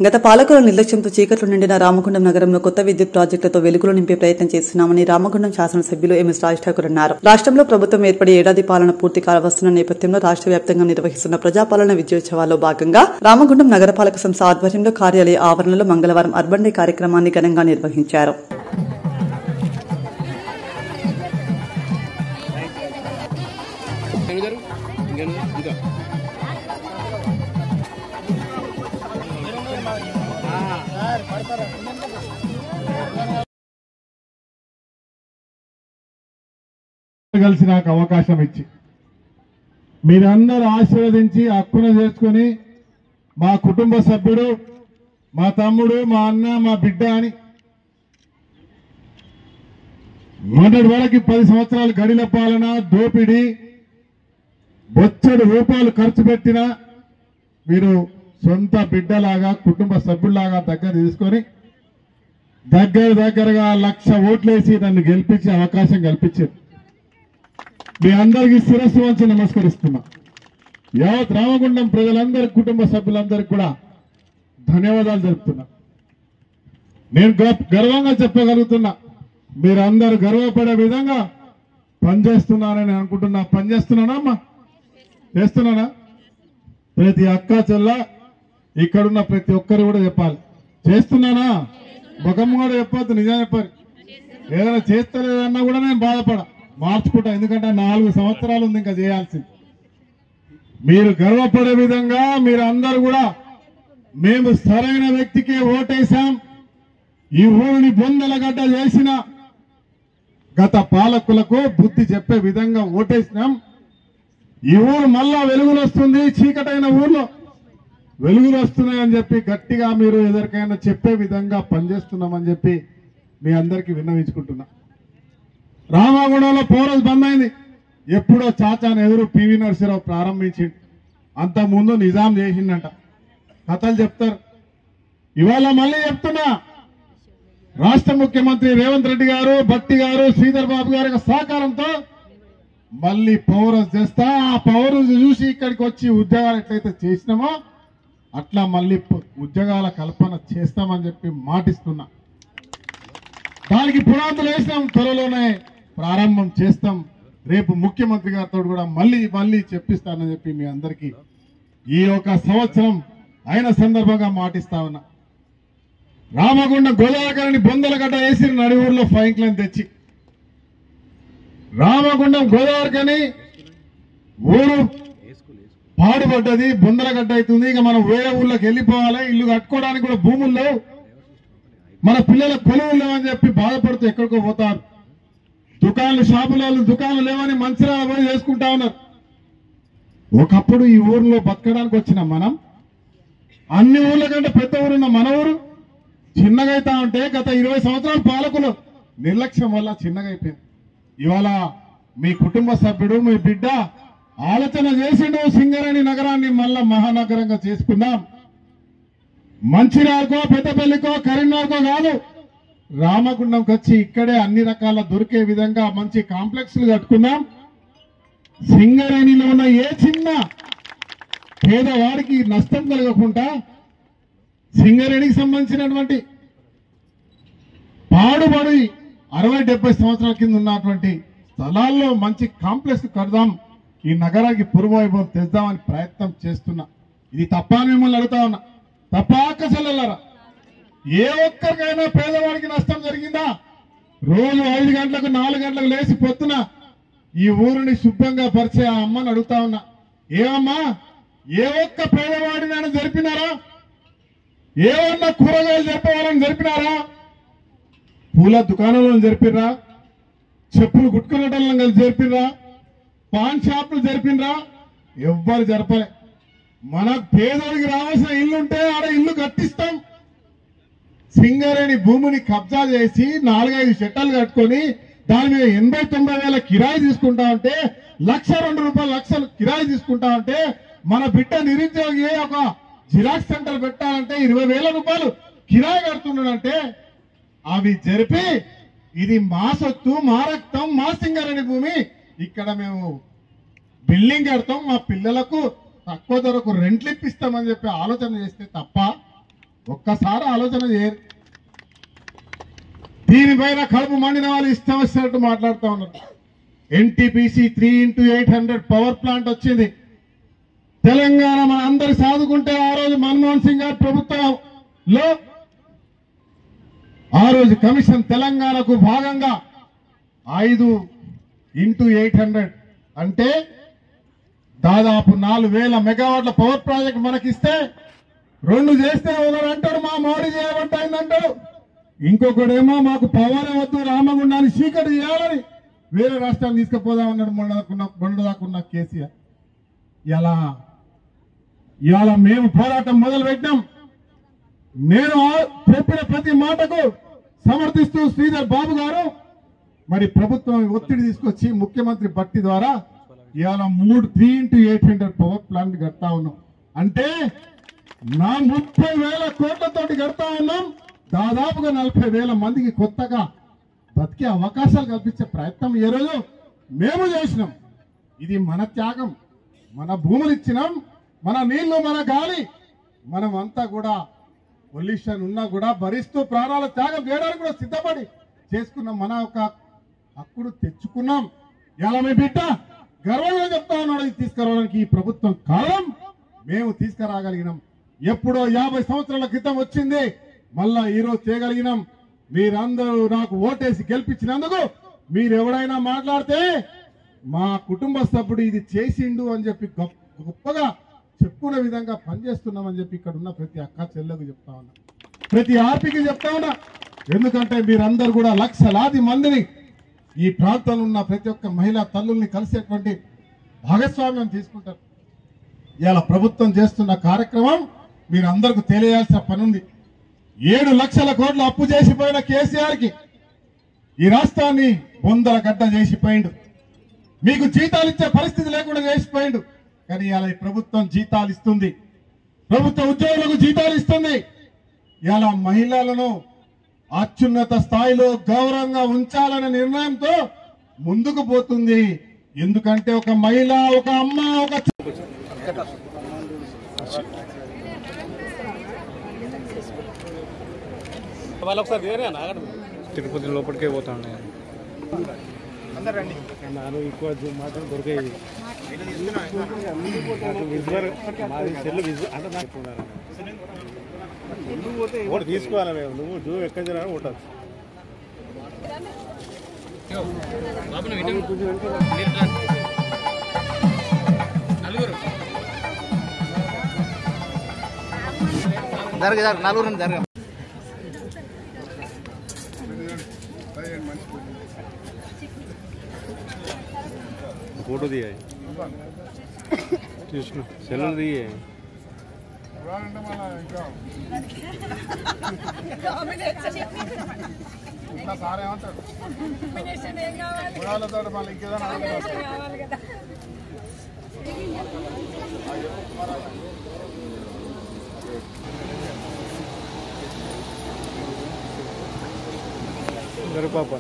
S2: గత పాలకుల నిర్లక్ష్యంతో చీకట్లు నిండిన రామగుండం నగరంలో కొత్త విద్యుత్ ప్రాజెక్టులతో వెలుగులు నింపే ప్రయత్నం చేస్తున్నామని రామగుండం శాసనసభ్యులు ఎంఎస్ రాజ్ ఠాకూర్ అన్నారు. రాష్ట్రంలో ప్రభుత్వం ఏర్పడి ఏడాది పాలన పూర్తి కావస్తున్న నేపథ్యంలో రాష్ట్ర వ్యాప్తంగా నిర్వహిస్తున్న ప్రజాపాలన విజయోత్సవాల్లో భాగంగా రామగుండం నగరపాలక సంస్థ ఆధ్వర్యంలో కార్యాలయ ఆవరణలో మంగళవారం అర్బన్ డే కార్యక్రమాన్ని ఘనంగా నిర్వహించారు.
S14: కలిసి నాకు అవకాశం ఇచ్చి మీరందరూ ఆశీర్వదించి హక్కున చేసుకుని మా కుటుంబ సభ్యుడు, మా తమ్ముడు, మా అన్న, మా బిడ్డ అని మొన్నటి వరకు 10 సంవత్సరాలు గడిల పాలన, దోపిడీ, బొచ్చడు రూపాయలు ఖర్చు పెట్టిన మీరు సొంత బిడ్డలాగా, కుటుంబ సభ్యుల్లాగా దగ్గర తీసుకొని దగ్గరగా 1,00,000 ఓట్లేసి నన్ను గెలిపించే అవకాశం కల్పించారు. మీ అందరికీ శిరస్సు వంచి నమస్కరిస్తున్నా. యావత్ రామగుండం ప్రజలందరి, కుటుంబ సభ్యులందరికీ కూడా ధన్యవాదాలు తెలుపుతున్నా. నేను గర్వంగా చెప్పగలుగుతున్నా, మీరందరూ గర్వపడే విధంగా పనిచేస్తున్నానని అనుకుంటున్నా. పనిచేస్తున్నానా అమ్మా? చేస్తున్నానా? ప్రతి అక్క చెల్ల ఇక్కడున్న ప్రతి ఒక్కరు కూడా చెప్పాలి, చేస్తున్నానా? ముఖం కూడా చెప్పొద్దు, నిజం చెప్పారు. ఏదైనా చేస్తలేదన్నా కూడా నేను బాధపడ మార్చుకుంటా, ఎందుకంటే 4 సంవత్సరాలు ఉంది ఇంకా చేయాల్సింది. మీరు గర్వపడే విధంగా మీరు అందరూ కూడా మేము సరైన వ్యక్తికే ఓటేశాం, ఈ ఊరిని బొందలగడ్డ చేసిన గత పాలకులకు బుద్ధి చెప్పే విధంగా ఓటేసినాం. ఈ ఊరు మళ్ళా వెలుగులు వస్తుంది, చీకటైన ఊర్లో వెలుగులు వస్తున్నాయని చెప్పి గట్టిగా మీరు ఎవరికైనా చెప్పే విధంగా పనిచేస్తున్నామని చెప్పి మీ అందరికీ విన్నవించుకుంటున్నా. రామగుండంలో పోరస్ బంద్ అయింది. ఎప్పుడో చాచాను ఎదురు పివి నరసింహరావు ప్రారంభించిండు, అంతకుముందు నిజాం చేసిండంట. కథలు చెప్తారు. ఇవాళ మళ్ళీ చెప్తున్నా, రాష్ట్ర ముఖ్యమంత్రి రేవంత్ రెడ్డి గారు, భట్టి గారు, శ్రీధర్ బాబు గారి సహకారంతో మళ్ళీ పౌరస్ చేస్తా. ఆ పౌరస్ చూసి ఇక్కడికి వచ్చి ఉద్యోగాలు ఎట్లయితే చేసినామో అట్లా మళ్ళీ ఉద్యోగాల కల్పన చేస్తామని చెప్పి మాటిస్తున్నా. దానికి పునాదులు వేసినాం, త్వరలోనే ప్రారంభం చేస్తాం. రేపు ముఖ్యమంత్రి గారితో కూడా మళ్ళీ చెప్పిస్తానని చెప్పి మీ అందరికీ ఈ ఒక సంవత్సరం అయిన సందర్భంగా మాటిస్తా ఉన్నా. రామగుండం గోదావరిని బొందలగడ్డ వేసి నడి ఊర్లో ఫైన్ క్లైన్ తెచ్చి రామగుండం గోదావరికని ఊరు పాడుపడ్డది, బొందరగడ్డ అవుతుంది. ఇక మనం వేరే ఊళ్ళకి వెళ్ళిపోవాలి, ఇల్లు కట్టుకోవడానికి కూడా భూముల్లో మన పిల్లల కొలువులు లేవని చెప్పి బాధపడుతూ ఎక్కడికో పోతారు. దుకాణాలు షాపులలో దుకాణాలు లేవని మంచిర్యాల పోయి చేసుకుంటా ఉన్నారు. ఒకప్పుడు ఈ ఊర్లో బతకడానికి వచ్చిన మనం అన్ని ఊర్ల కంటే పెద్ద ఊరున్న మన ఊరు చిన్నగా అవుతా ఉంటే గత 20 సంవత్సరాల పాలకులు నిర్లక్ష్యం వల్ల చిన్నగా అయిపోయింది. ఇవాళ మీ కుటుంబ సభ్యుడు మీ బిడ్డ ఆలోచన చేసిండు సింగరేణి నగరాన్ని మళ్ళా మహానగరంగా చేసుకుందాం. మంచిర్యాలకో పెద్దపల్లికో కరీంనగర్కో కాదు, రామగుండంకి వచ్చి ఇక్కడే అన్ని రకాల దొరికే విధంగా మంచి కాంప్లెక్స్లు కట్టుకుందాం. సింగరేణిలో ఉన్న ఏ చిన్న పేదవాడికి నష్టం కలగకుండా సింగరేణికి సంబంధించినటువంటి పాడుబడి 60-70 సంవత్సరాల కింద ఉన్నటువంటి స్థలాల్లో మంచి కాంప్లెక్స్ కడదాం, ఈ నగరానికి పూర్వవైభవం తెద్దామని ప్రయత్నం చేస్తున్నా. ఇది తప్ప మిమ్మల్ని అడుగుతా ఉన్నా, తప్పాక చెల్లెలరా. ఏ ఒక్కరికైనా పేదవాడికి నష్టం జరిగిందా? రోజు 5 గంటలకు 4 గంటలకు లేచి పొద్దున ఈ ఊరిని శుభ్రంగా పరిచే ఆ అమ్మని అడుగుతా ఉన్నా, ఏమమ్మా ఏ ఒక్క పేదవాడిని జరిపినారా? ఏమన్నా కూరగాయలు చెప్పవాలని జరిపినారా? పూల దుకాణంలో జరిపినరా? చెప్పులు గుట్టుకునేటోళ్ళని కలిసి జరిపినరా? పాన్ షాపులు జరిపినరా? ఎవ్వరు జరపలే. మన పేదోడికి రావాల్సిన ఇల్లు ఉంటే ఆడ ఇల్లు కట్టిస్తాం. సింగరేణి భూమిని కబ్జా చేసి 4-5 షెట్టర్లు కట్టుకొని దాని మీద 80-90 వేల కిరాయి తీసుకుంటా ఉంటే, 1,00,000-2 రూపాయలు లక్షలు కిరాయి తీసుకుంటా ఉంటే, మన బిడ్డ నిరుద్యోగి ఒక జిరాక్స్ సెంటర్ పెట్టాలంటే 20,000 రూపాయలు కిరాయి కడుతున్నాడంటే అవి జరిపి ఇది మా సొత్తు, మా రక్తం, మా సింగరేణి భూమి, ఇక్కడ మేము బిల్డింగ్ కడతాం, మా పిల్లలకు తక్కువ ధరకు రెంట్లు ఇప్పిస్తామని చెప్పి ఆలోచన చేస్తే తప్ప ఒక్కసారి ఆలోచన చేయరు. దీనిపైన కడుపు మండిన వాళ్ళు ఇష్టం వచ్చినట్టు మాట్లాడుతూ ఉన్నారు. ఎన్టీపీసీ 3x800 పవర్ ప్లాంట్ వచ్చింది. తెలంగాణ మన అందరు సాదుకుంటే ఆ రోజు మన్మోహన్ సింగ్ గారి ప్రభుత్వంలో ఆ రోజు కమిషన్ తెలంగాణకు భాగంగా 5x800 అంటే దాదాపు 4,000 మెగావాట్ల పవర్ ప్రాజెక్ట్ మనకిస్తే 2 చేస్తే ఒకడు అంటాడు మా మోడీ చేయబట్టాయిందంటాడు, ఇంకొకడేమో మాకు పవర్ వద్దు రామగుండాన్ని చీకటి చేయాలని వేరే రాష్ట్రాన్ని తీసుకుపోదామన్నాడు మొన్నదాకున్న కేసీఆర్. ఇవాళ మేము పోరాటం మొదలు పెట్టాం. నేను చెప్పిన ప్రతి మాటకు సమర్థిస్తూ శ్రీధర్ బాబు గారు మరి ప్రభుత్వం ఒత్తిడి తీసుకొచ్చి ముఖ్యమంత్రి బట్టి ద్వారా ఇవాళ 3x800 పవర్ ప్లాంట్ కడతా ఉన్నాం. అంటే 30,000 కోట్లతోటి కడతా ఉన్నాం. దాదాపుగా 40,000 మందికి కొత్తగా బతికే అవకాశాలు కల్పించే ప్రయత్నం ఈ రోజు మేము చేసినాం. ఇది మన త్యాగం. మన భూములు ఇచ్చినాం, మన నీళ్లు, మన గాలి, మనం అంతా కూడా పొల్యూషన్ ఉన్నా కూడా భరిస్తూ ప్రాణాల త్యాగం చేయడానికి కూడా సిద్ధపడి చేసుకున్నాం. మన ఒక హక్కును తెచ్చుకున్నాం. ఇలా మీ బిడ్డ గర్వంగా చెప్తా ఉన్నాడు, ఇది తీసుకురావడానికి ఈ ప్రభుత్వం కాలం మేము తీసుకురాగలిగినాం. ఎప్పుడో 50 సంవత్సరాల క్రితం వచ్చింది, మళ్ళా ఈరోజు చేయగలిగినాం. మీరందరూ నాకు ఓటేసి గెలిపించినందుకు మీరు ఎవరైనా మాట్లాడితే మా కుటుంబ సభ్యుడు ఇది చేసిండు అని చెప్పి గొప్పగా చెప్పుకునే విధంగా పనిచేస్తున్నామని చెప్పి ఇక్కడ ఉన్న ప్రతి అక్క చెల్లెకు చెప్తా ఉన్నా, ప్రతి ఆర్పికి చెప్తా ఉన్నా. ఎందుకంటే మీరందరూ కూడా లక్షలాది మందిని ఈ ప్రాంతంలో ఉన్న ప్రతి ఒక్క మహిళా తల్లుల్ని కలిసేటువంటి భాగస్వామ్యం తీసుకుంటారు. ఇవాళ ప్రభుత్వం చేస్తున్న కార్యక్రమం మీరందరికీ తెలియాల్సిన పని ఉంది. 7 లక్షల కోట్ల అప్పు చేసిపోయిన కేసీఆర్ కి ఈ రాష్ట్రాన్ని బొందల గడ్డ చేసిపోయిండు. మీకు జీతాలు ఇచ్చే పరిస్థితి లేకుండా చేసిపోయిండు. కానీ ఇవాళ ఈ ప్రభుత్వం జీతాలు ఇస్తుంది, ప్రభుత్వ ఉద్యోగులకు జీతాలు ఇస్తుంది. ఇవాళ మహిళలను అత్యున్నత స్థాయిలో గౌరవంగా ఉంచాలనే నిర్ణయంతో ముందుకు పోతుంది. ఎందుకంటే ఒక మహిళ, ఒక అమ్మ, ఒక
S15: తిరుపతి లోపలికే పోతా ఉన్నాయి. ఎక్కువ మాత్రం దొరికేది ఓటు తీసుకోవాలి. నువ్వు ఎక్కడ ఓటాచ్చు. फोटो दिया है सेलर दिए पापा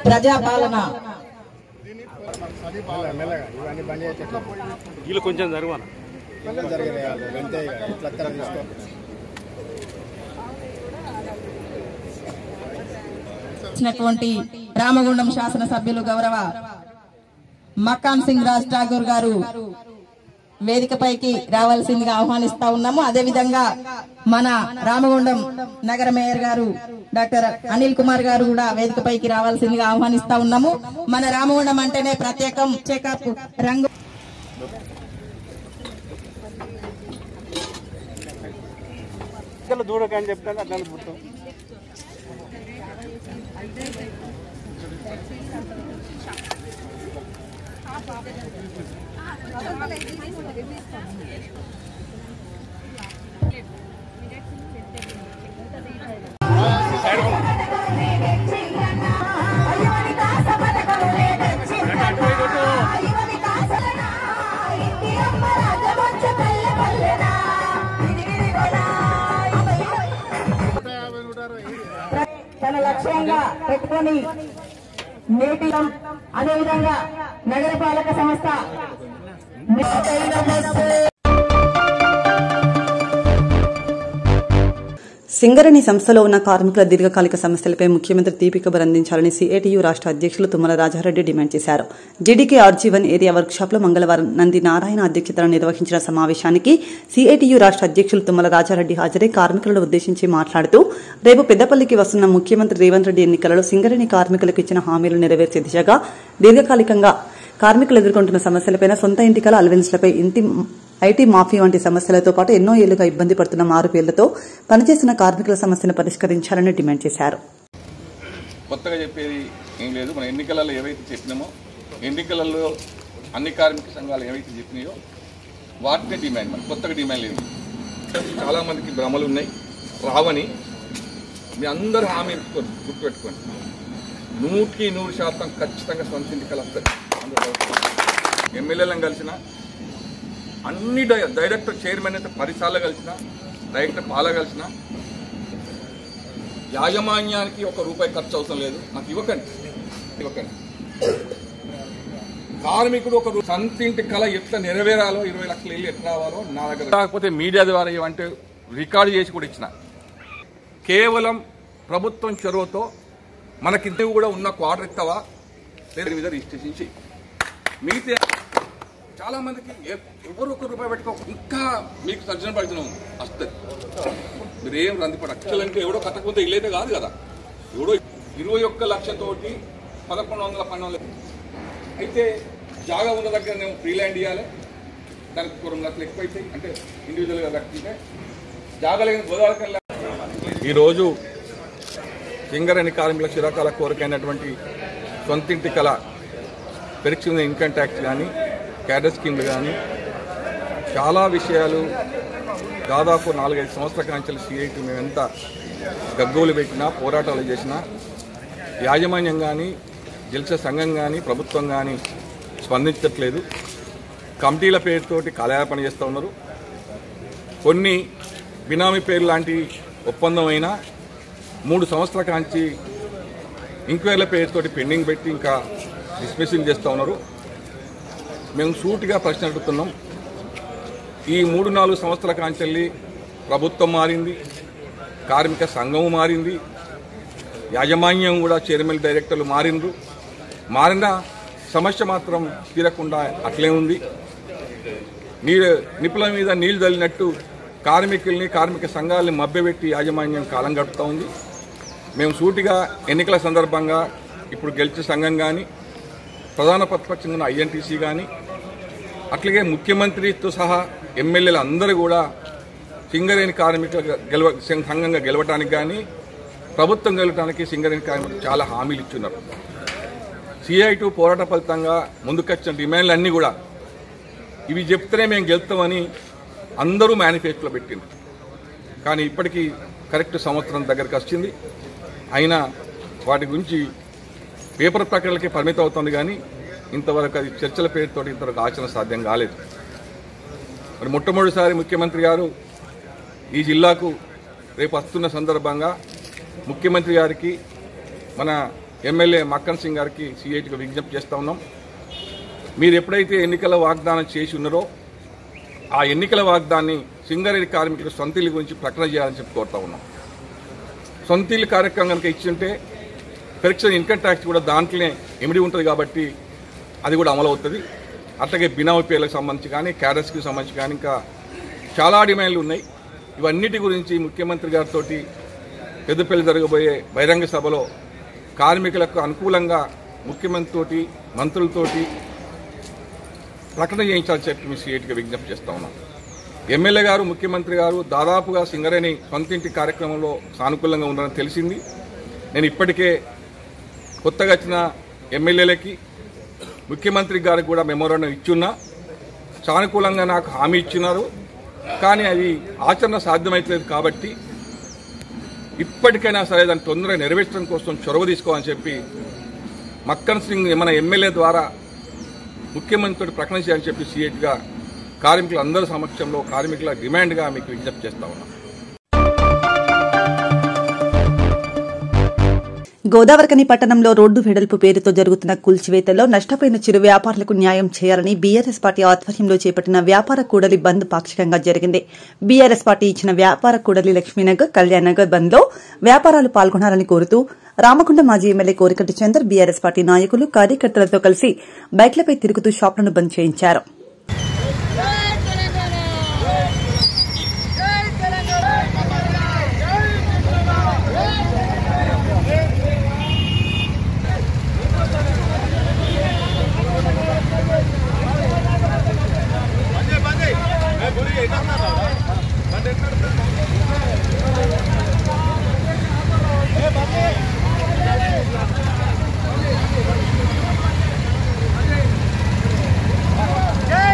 S16: ప్రజాపాలన
S15: వీళ్ళు కొంచెం జరగాలి
S16: రామగుండం శాసనసభ్యులు గౌరవ మకాన్ సింగ్ రాజ్ ఠాగూర్ గారు వేదికపైకి రావాల్సిందిగా ఆహ్వానిస్తా ఉన్నాము. అదేవిధంగా మన రామగుండం నగర మేయర్ గారు డాక్టర్ అనిల్ కుమార్ గారు కూడా వేదికపైకి రావాల్సిందిగా ఆహ్వానిస్తా ఉన్నాము. మన రామగుండం అంటేనే ప్రత్యేకం చెకప్ రంగు
S15: దూడకని చెప్తాను అట్లా పుట్టాం
S16: తన లక్ష్యంగా పెట్టుకొని నేటి అదేవిధంగా నగరపాలక సంస్థ
S2: సింగరేణి సంస్థలో ఉన్న కార్మికుల దీర్ఘకాలిక సమస్యలపై ముఖ్యమంత్రి తీపి అందించాలని సిఐటియు రాష్ట్ర అధ్యక్షులు తుమ్మల రాజారెడ్డి డిమాండ్ చేశారు. జీడీకే ఆర్జీ1 ఏరియా వర్క్షాప్లో మంగళవారం నంది నారాయణ అధ్యక్షతన నిర్వహించిన సమావేశానికి సిఐటియు రాష్ట్ర అధ్యక్షులు తుమ్మల రాజారెడ్డి హాజరై కార్మికులను ఉద్దేశించి మాట్లాడుతూ రేపు పెద్దపల్లికి వస్తున్న ముఖ్యమంత్రి రేవంత్ రెడ్డి ఎన్నికలలో సింగరేణి కార్మికులకు ఇచ్చిన హామీలు నెరవేర్చే దిశగా దీర్ఘకాలికంగా కార్మికులు ఎదుర్కొంటున్న సమస్యలపై సొంత ఇంటికల అలవెన్స్లపై ఐటీ మాఫీ వంటి సమస్యలతో పాటు ఎన్నో ఏళ్లుగా ఇబ్బంది పడుతున్న మారుపేర్లతో పనిచేస్తున్న కార్మికుల సమస్యను పరిష్కరించాలని డిమాండ్ చేశారు.
S17: కొత్తగా చెప్పేది ఏం లేదు. మన ఎన్నికలలో ఏవైతే చెప్పినామో ఎన్నికలలో అన్ని కార్మిక సంఘాలు ఏవైతే చెప్పినాయో వాటిని డిమాండ్. మన కొత్తగా డిమాండ్ లేదు. చాలామందికి భ్రమలు ఉన్నాయి రావని మీ అందరూ హామీ ఇచ్చుకోండి, గుర్తుపెట్టుకోండి. 100% ఖచ్చితంగా సొంత ఇంటికలు వస్తాయి. ఎమ్మెల్యేలను కలిసిన అన్ని డైరెక్టర్ చైర్మన్ అయితే 10 సార్లు కలిసిన, డైరెక్టర్ పాల కలిసిన యాజమాన్యానికి ₹1 ఖర్చు అవసరం లేదు. నాకు ఇవ్వకండి. కార్మికుడు ఒక సొంతింటి కళ ఎట్లా నెరవేరాలో 20 లక్షల ఇల్లు ఎట్లా రావాలో నా దగ్గర కాకపోతే మీడియా ద్వారా ఇవంటే రికార్డు చేసి కూడా ఇచ్చిన. కేవలం ప్రభుత్వం చొరవతో మనకి ఇంటి కూడా ఉన్న క్వార్టర్ ఇస్తావా లేదా మీద రిజిస్ట్రేషన్ చేయి. మిగతా చాలా మందికి ఎవరు ₹1 పెట్టుకో ఇంకా మీకు సర్జన పడుతున్నాం వస్తుంది. మీరు ఏం రందిపడి అక్షలు అంటే ఎవడో కట్టకపోతే ఇల్లైతే కాదు కదా. ఎవడో 21 లక్షతోటి 1112 అయితే జాగా ఉన్న దగ్గర నేను ఫ్రీ ల్యాండ్ ఇవ్వాలి. దానికి 2 లక్షలు ఎక్కువ అవుతాయి. అంటే ఇండివిజువల్గా కట్టుకుంటే జాగా లేని గోదావరికి ఈరోజు సింగరేణి కార్మికుల చిరకాల కోరికైనటువంటి సొంతింటి కళ పెరిచిన ఇన్కమ్ ట్యాక్స్ కానీ క్యాడర్ స్కీమ్లు కానీ చాలా విషయాలు దాదాపు 4-5 సంవత్సరాల కాంచెలు సిఐటి మేము ఎంత గగ్గోలు పెట్టినా పోరాటాలు చేసినా యాజమాన్యం కానీ గెలిచే సంఘం కానీ ప్రభుత్వం కానీ స్పందించట్లేదు. కమిటీల పేరుతోటి కాలయాపన చేస్తూ ఉన్నారు. కొన్ని బినామీ పేరు లాంటి ఒప్పందం అయినా 3 సంవత్సరాల కాంచి ఇంక్వైరీల పేరుతోటి పెండింగ్ పెట్టి ఇంకా డిస్మిసింగ్ చేస్తూ ఉన్నారు. మేము సూటిగా ప్రశ్న అడుగుతున్నాం. ఈ 3-4 సంవత్సరాల కాంచెల్లి ప్రభుత్వం మారింది, కార్మిక సంఘం మారింది, యాజమాన్యం కూడా చైర్మన్ డైరెక్టర్లు మారిన సమస్య మాత్రం తీరకుండా అట్లే ఉంది. నిపుల మీద నీళ్లు చల్లినట్టు కార్మికుల్ని కార్మిక సంఘాలని మభ్యపెట్టి యాజమాన్యం కాలం గడుపుతూ ఉంది. మేము సూటిగా ఎన్నికల సందర్భంగా ఇప్పుడు గెలిచే సంఘం కానీ ప్రధాన ప్రతిపక్షంగా ఐఎన్టీసీ కానీ అట్లాగే ముఖ్యమంత్రితో సహా ఎమ్మెల్యేలు అందరూ కూడా సింగరేణి కార్మికుల సంఘంగా గెలవడానికి కానీ ప్రభుత్వం గెలవడానికి సింగరేణి కార్మికులు చాలా హామీలు ఇచ్చున్నారు. CI2 పోరాట ఫలితంగా ముందుకొచ్చిన డిమాండ్లు అన్నీ కూడా ఇవి చెప్తేనే మేము గెలుస్తామని అందరూ మేనిఫెస్టోలో పెట్టింది. కానీ ఇప్పటికీ కరెక్ట్ సంవత్సరం దగ్గరికి వచ్చింది. అయినా వాటి గురించి పేపర్ ప్రకటనలకే పరిమితం అవుతుంది. కానీ ఇంతవరకు అది చర్చల పేరుతో ఇంతవరకు ఆచరణ సాధ్యం కాలేదు. మరి మొట్టమొదటిసారి ముఖ్యమంత్రి గారు ఈ జిల్లాకు రేపు వస్తున్న సందర్భంగా ముఖ్యమంత్రి గారికి మన ఎమ్మెల్యే మక్కన్ సింగ్ గారికి సిఐటికి విజ్ఞప్తి చేస్తూ ఉన్నాం. మీరు ఎప్పుడైతే ఎన్నికల వాగ్దానం చేసి ఉన్నారో ఆ ఎన్నికల వాగ్దాన్ని సింగరేణి కార్మికుల సొంతిల్లు గురించి ప్రకటన చేయాలని చెప్పి కోరుతా ఉన్నాం. సొంతిల్లు కార్యక్రమం కనుక ఇచ్చింటే పెరిక్షన్ ఇన్కమ్ ట్యాక్స్ కూడా దాంట్లోనే ఇమిడి ఉంటుంది కాబట్టి అది కూడా అమలు అవుతుంది. అట్లాగే బినామీ పేర్లకు సంబంధించి కానీ క్యాడర్స్కి సంబంధించి కానీ ఇంకా చాలా డిమాండ్లు ఉన్నాయి. ఇవన్నిటి గురించి ముఖ్యమంత్రి గారితో పెద్దపల్లి జరగబోయే బహిరంగ సభలో కార్మికులకు అనుకూలంగా ముఖ్యమంత్రితోటి మంత్రులతోటి ప్రకటన చేయించాలని చెప్పి మీ సిఐటికి విజ్ఞప్తి చేస్తూ ఉన్నాం. ఎమ్మెల్యే గారు ముఖ్యమంత్రి గారు దాదాపుగా సింగరేణి సొంతింటి కార్యక్రమంలో సానుకూలంగా ఉన్నారని తెలిసింది. నేను ఇప్పటికే కొత్తగా వచ్చిన ఎమ్మెల్యేలకి ముఖ్యమంత్రి గారికి కూడా మెమోరాండం ఇచ్చున్నా సానుకూలంగా నాకు హామీ ఇచ్చినారు. కానీ అది ఆచరణ సాధ్యమైతలేదు కాబట్టి ఇప్పటికైనా సరే దాన్ని తొందరగా నెరవేర్చడం కోసం చొరవ తీసుకోవాలని చెప్పి మక్కన్ సింగ్ మన ఎమ్మెల్యే ద్వారా ముఖ్యమంత్రితో ప్రకటన చేయాలని చెప్పి సిఐటిగా కార్మికులందరి సమక్షంలో కార్మికుల డిమాండ్గా మీకు విజ్ఞప్తి చేస్తా ఉన్నాం.
S2: గోదావరికని పట్టణంలో రోడ్డు వెడల్పు పేరుతో జరుగుతున్న కూల్చివేతల్లో నష్టపోయిన చిరు వ్యాపారులకు న్యాయం చేయాలని బీఆర్ఎస్ పార్టీ ఆధ్వర్యంలో చేపట్టిన వ్యాపార కూడలి బంద్ పాక్షికంగా జరిగింది. బీఆర్ఎస్ పార్టీ ఇచ్చిన వ్యాపార కూడలి లక్ష్మీనగర్, కళ్యాణ్ నగర్ బంద్ లో వ్యాపారాలు పాల్గొనాలని కోరుతూ రామగుండం మాజీ ఎమ్మెల్యే కోరికటి చందర్ బీఆర్ఎస్ పార్టీ నాయకులు కార్యకర్తలతో కలిసి బైక్లపై తిరుగుతూ షాపులను బంద్ చేయించారు.
S18: జై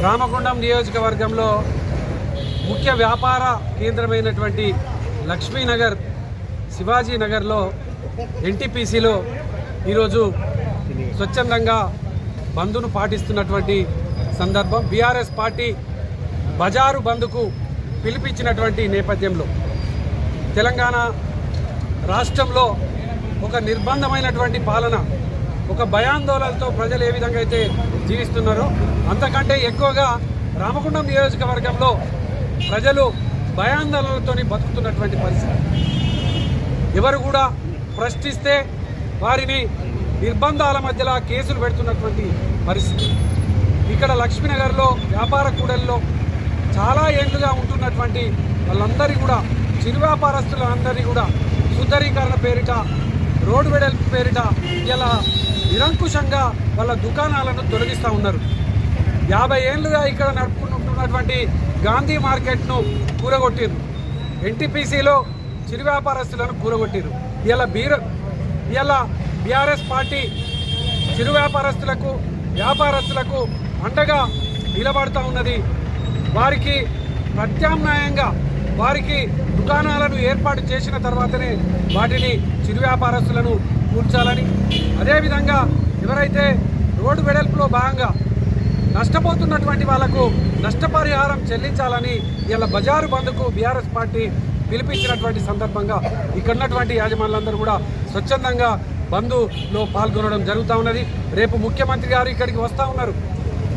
S18: రామగుండం నియోజకవర్గంలో ముఖ్య వ్యాపార కేంద్రమైనటువంటి లక్ష్మీనగర్ శివాజీ నగర్లో ఎన్టీపీసీలో ఈరోజు స్వచ్ఛందంగా బంద్ను పాటిస్తున్నటువంటి సందర్భం. బీఆర్ఎస్ పార్టీ బజారు బంద్కు పిలిపించినటువంటి నేపథ్యంలో తెలంగాణ రాష్ట్రంలో ఒక నిర్బంధమైనటువంటి పాలన, ఒక భయాందోళనలతో ప్రజలు ఏ విధంగా అయితే జీవిస్తున్నారో అంతకంటే ఎక్కువగా రామగుండం నియోజకవర్గంలో ప్రజలు భయాందోళనలతో బతుకుతున్నటువంటి పరిస్థితి. ఎవరు కూడా ప్రశ్నిస్తే వారిని నిర్బంధాల మధ్యలో కేసులు పెడుతున్నటువంటి పరిస్థితి. ఇక్కడ లక్ష్మీనగర్లో వ్యాపార కూడల్లో చాలా ఏళ్లుగా ఉంటున్నటువంటి వాళ్ళందరినీ కూడా చిరు వ్యాపారస్తులందరినీ కూడా సుందరీకరణ పేరిట, రోడ్డు వెడల్పు పేరిట ఇలా నిరంకుశంగా వాళ్ళ దుకాణాలను తొలగిస్తూ ఉన్నారు. 50 ఏళ్లుగా ఇక్కడ నడుపుకుంటున్నటువంటి గాంధీ మార్కెట్ను కూరగొట్టిరు. ఎన్టీపీసీలో చిరు వ్యాపారస్తులను కూరగొట్టిరు. ఇలా బీఆర్ఎస్ పార్టీ చిరు వ్యాపారస్తులకు అండగా నిలబడతా ఉన్నది. వారికి ప్రత్యామ్నాయంగా వారికి దుకాణాలను ఏర్పాటు చేసిన తర్వాతనే వాటిని చిరు వ్యాపారస్తులను కూర్చాలని, అదేవిధంగా ఎవరైతే రోడ్డు వెడల్పులో భాగంగా నష్టపోతున్నటువంటి వాళ్లకు నష్టపరిహారం చెల్లించాలని ఇలా బజారు బంద్కు బీఆర్ఎస్ పార్టీ పిలిపించినటువంటి సందర్భంగా ఇక్కడ ఉన్నటువంటి యాజమాన్యులందరూ కూడా స్వచ్ఛందంగా బంద్లో పాల్గొనడం జరుగుతూ ఉన్నది. రేపు ముఖ్యమంత్రి గారు ఇక్కడికి వస్తూ ఉన్నారు.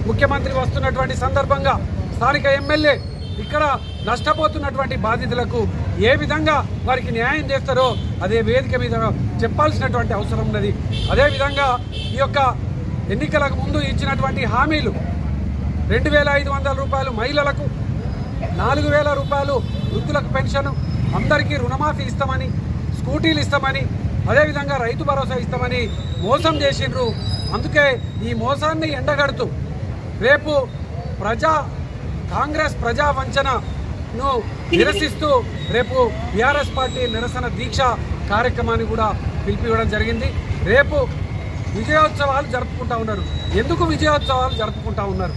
S18: ముఖ్యమంత్రి వస్తున్నటువంటి సందర్భంగా స్థానిక ఎమ్మెల్యే ఇక్కడ నష్టపోతున్నటువంటి బాధితులకు ఏ విధంగా వారికి న్యాయం చేస్తారో అదే వేదిక మీద చెప్పాల్సినటువంటి అవసరం ఉన్నది. అదేవిధంగా ఈ యొక్క ఎన్నికలకు ముందు ఇచ్చినటువంటి హామీలు 2500 రూపాయలు మహిళలకు, 4000 రూపాయలు వృద్ధులకు పెన్షన్, అందరికీ రుణమాఫీ ఇస్తామని, స్కూటీలు ఇస్తామని, అదేవిధంగా రైతు భరోసా ఇస్తామని మోసం చేసిండ్రు. అందుకే ఈ మోసాన్ని ఎండగడుతూ రేపు కాంగ్రెస్ ప్రజా వంచనను నిరసిస్తూ రేపు బీఆర్ఎస్ పార్టీ నిరసన దీక్ష కార్యక్రమాన్ని కూడా పిలిపివ్వడం జరిగింది. రేపు విజయోత్సవాలు జరుపుకుంటా ఉన్నారు. ఎందుకు విజయోత్సవాలు జరుపుకుంటా ఉన్నారు?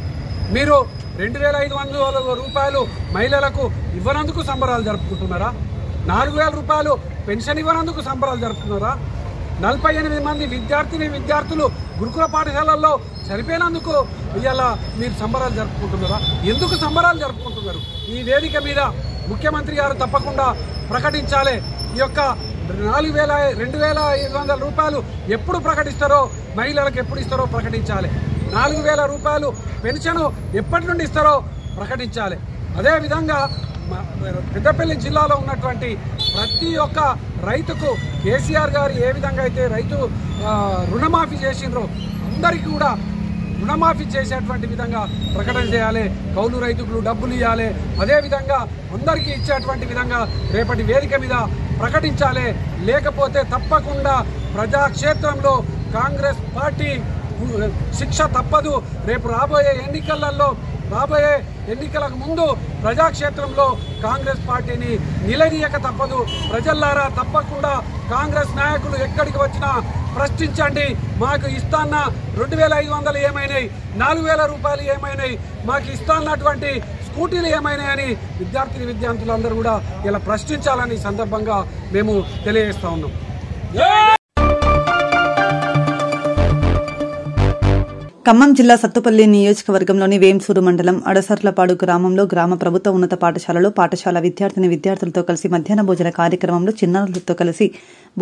S18: మీరు 2500 రూపాయలు మహిళలకు ఇవ్వనందుకు సంబరాలు జరుపుకుంటున్నారా? 4000 రూపాయలు పెన్షన్ ఇవ్వనందుకు సంబరాలు జరుపుతున్నారా? 48 మంది విద్యార్థులు గురుకుల పాఠశాలల్లో చనిపోయినందుకు ఇవాళ మీరు సంబరాలు జరుపుకుంటున్నారా? ఎందుకు సంబరాలు జరుపుకుంటున్నారు? ఈ వేదిక మీద ముఖ్యమంత్రి గారు తప్పకుండా ప్రకటించాలి. ఈ యొక్క 2500 రూపాయలు ఎప్పుడు ప్రకటిస్తారో, మహిళలకు ఎప్పుడు ఇస్తారో ప్రకటించాలి. 4000 రూపాయలు పెన్షన్ ఎప్పటి నుండి ఇస్తారో ప్రకటించాలి. అదేవిధంగా పెద్దపల్లి జిల్లాలో ఉన్నటువంటి ప్రతి ఒక్క రైతుకు కేసీఆర్ గారు ఏ విధంగా అయితే రైతు రుణమాఫీ చేసిండ్రో అందరికీ కూడా రుణమాఫీ చేసేటువంటి విధంగా ప్రకటన చేయాలి. కౌలు రైతులు డబ్బులు ఇవ్వాలి. అదేవిధంగా అందరికీ ఇచ్చేటువంటి విధంగా రేపటి వేదిక మీద ప్రకటించాలి. లేకపోతే తప్పకుండా ప్రజాక్షేత్రంలో కాంగ్రెస్ పార్టీ శిక్ష తప్పదు. రేపు రాబోయే ఎన్నికలకు ముందు ప్రజాక్షేత్రంలో కాంగ్రెస్ పార్టీని నిలదీయక తప్పదు. ప్రజల్లారా తప్పకుండా కాంగ్రెస్ నాయకులు ఎక్కడికి వచ్చినా ప్రశ్నించండి. మాకు ఇస్తాన్న 2500 ఏమైనాయి, 4000 రూపాయలు ఏమైనాయి, మాకు ఇస్తాన్నటువంటి స్కూటీలు ఏమైనాయని విద్యార్థులందరూ కూడా ఇలా ప్రశ్నించాలని సందర్భంగా మేము తెలియజేస్తా ఉన్నాం.
S2: ఖమ్మం జిల్లా సత్తుపల్లి నియోజకవర్గంలోని వేంసూరు మండలం అడసర్లపాడు గ్రామంలో గ్రామ ప్రభుత్వ ఉన్నత పాఠశాలలో పాఠశాల విద్యార్థులతో కలిసి మధ్యాహ్న భోజన కార్యక్రమంలో చిన్నారులతో కలిసి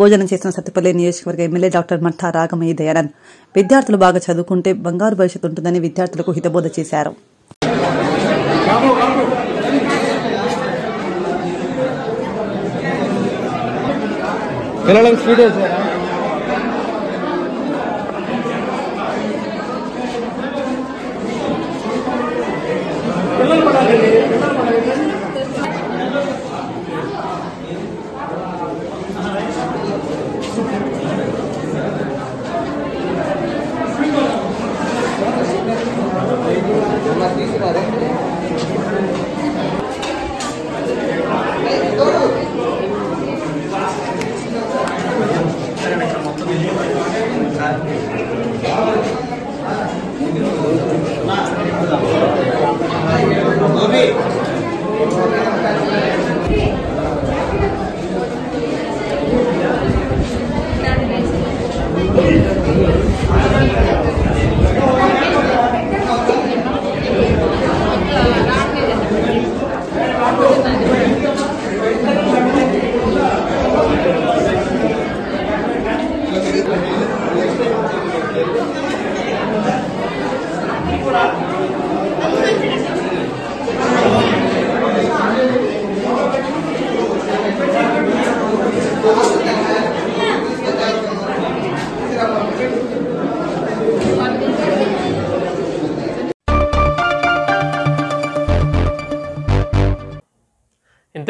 S2: భోజనం చేసిన సత్తుపల్లి నియోజకవర్గ ఎమ్మెల్యే డాక్టర్ మట్టా రాగమయ్య దయానంద్ విద్యార్థులు బాగా చదువుకుంటే బంగారు భవిష్యత్తు ఉంటుందని విద్యార్థులకు హితబోధ చేశారు.
S19: పిల్లలు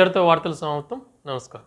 S1: ఇంతటితో వార్తలు సమాప్తం. నమస్కారం.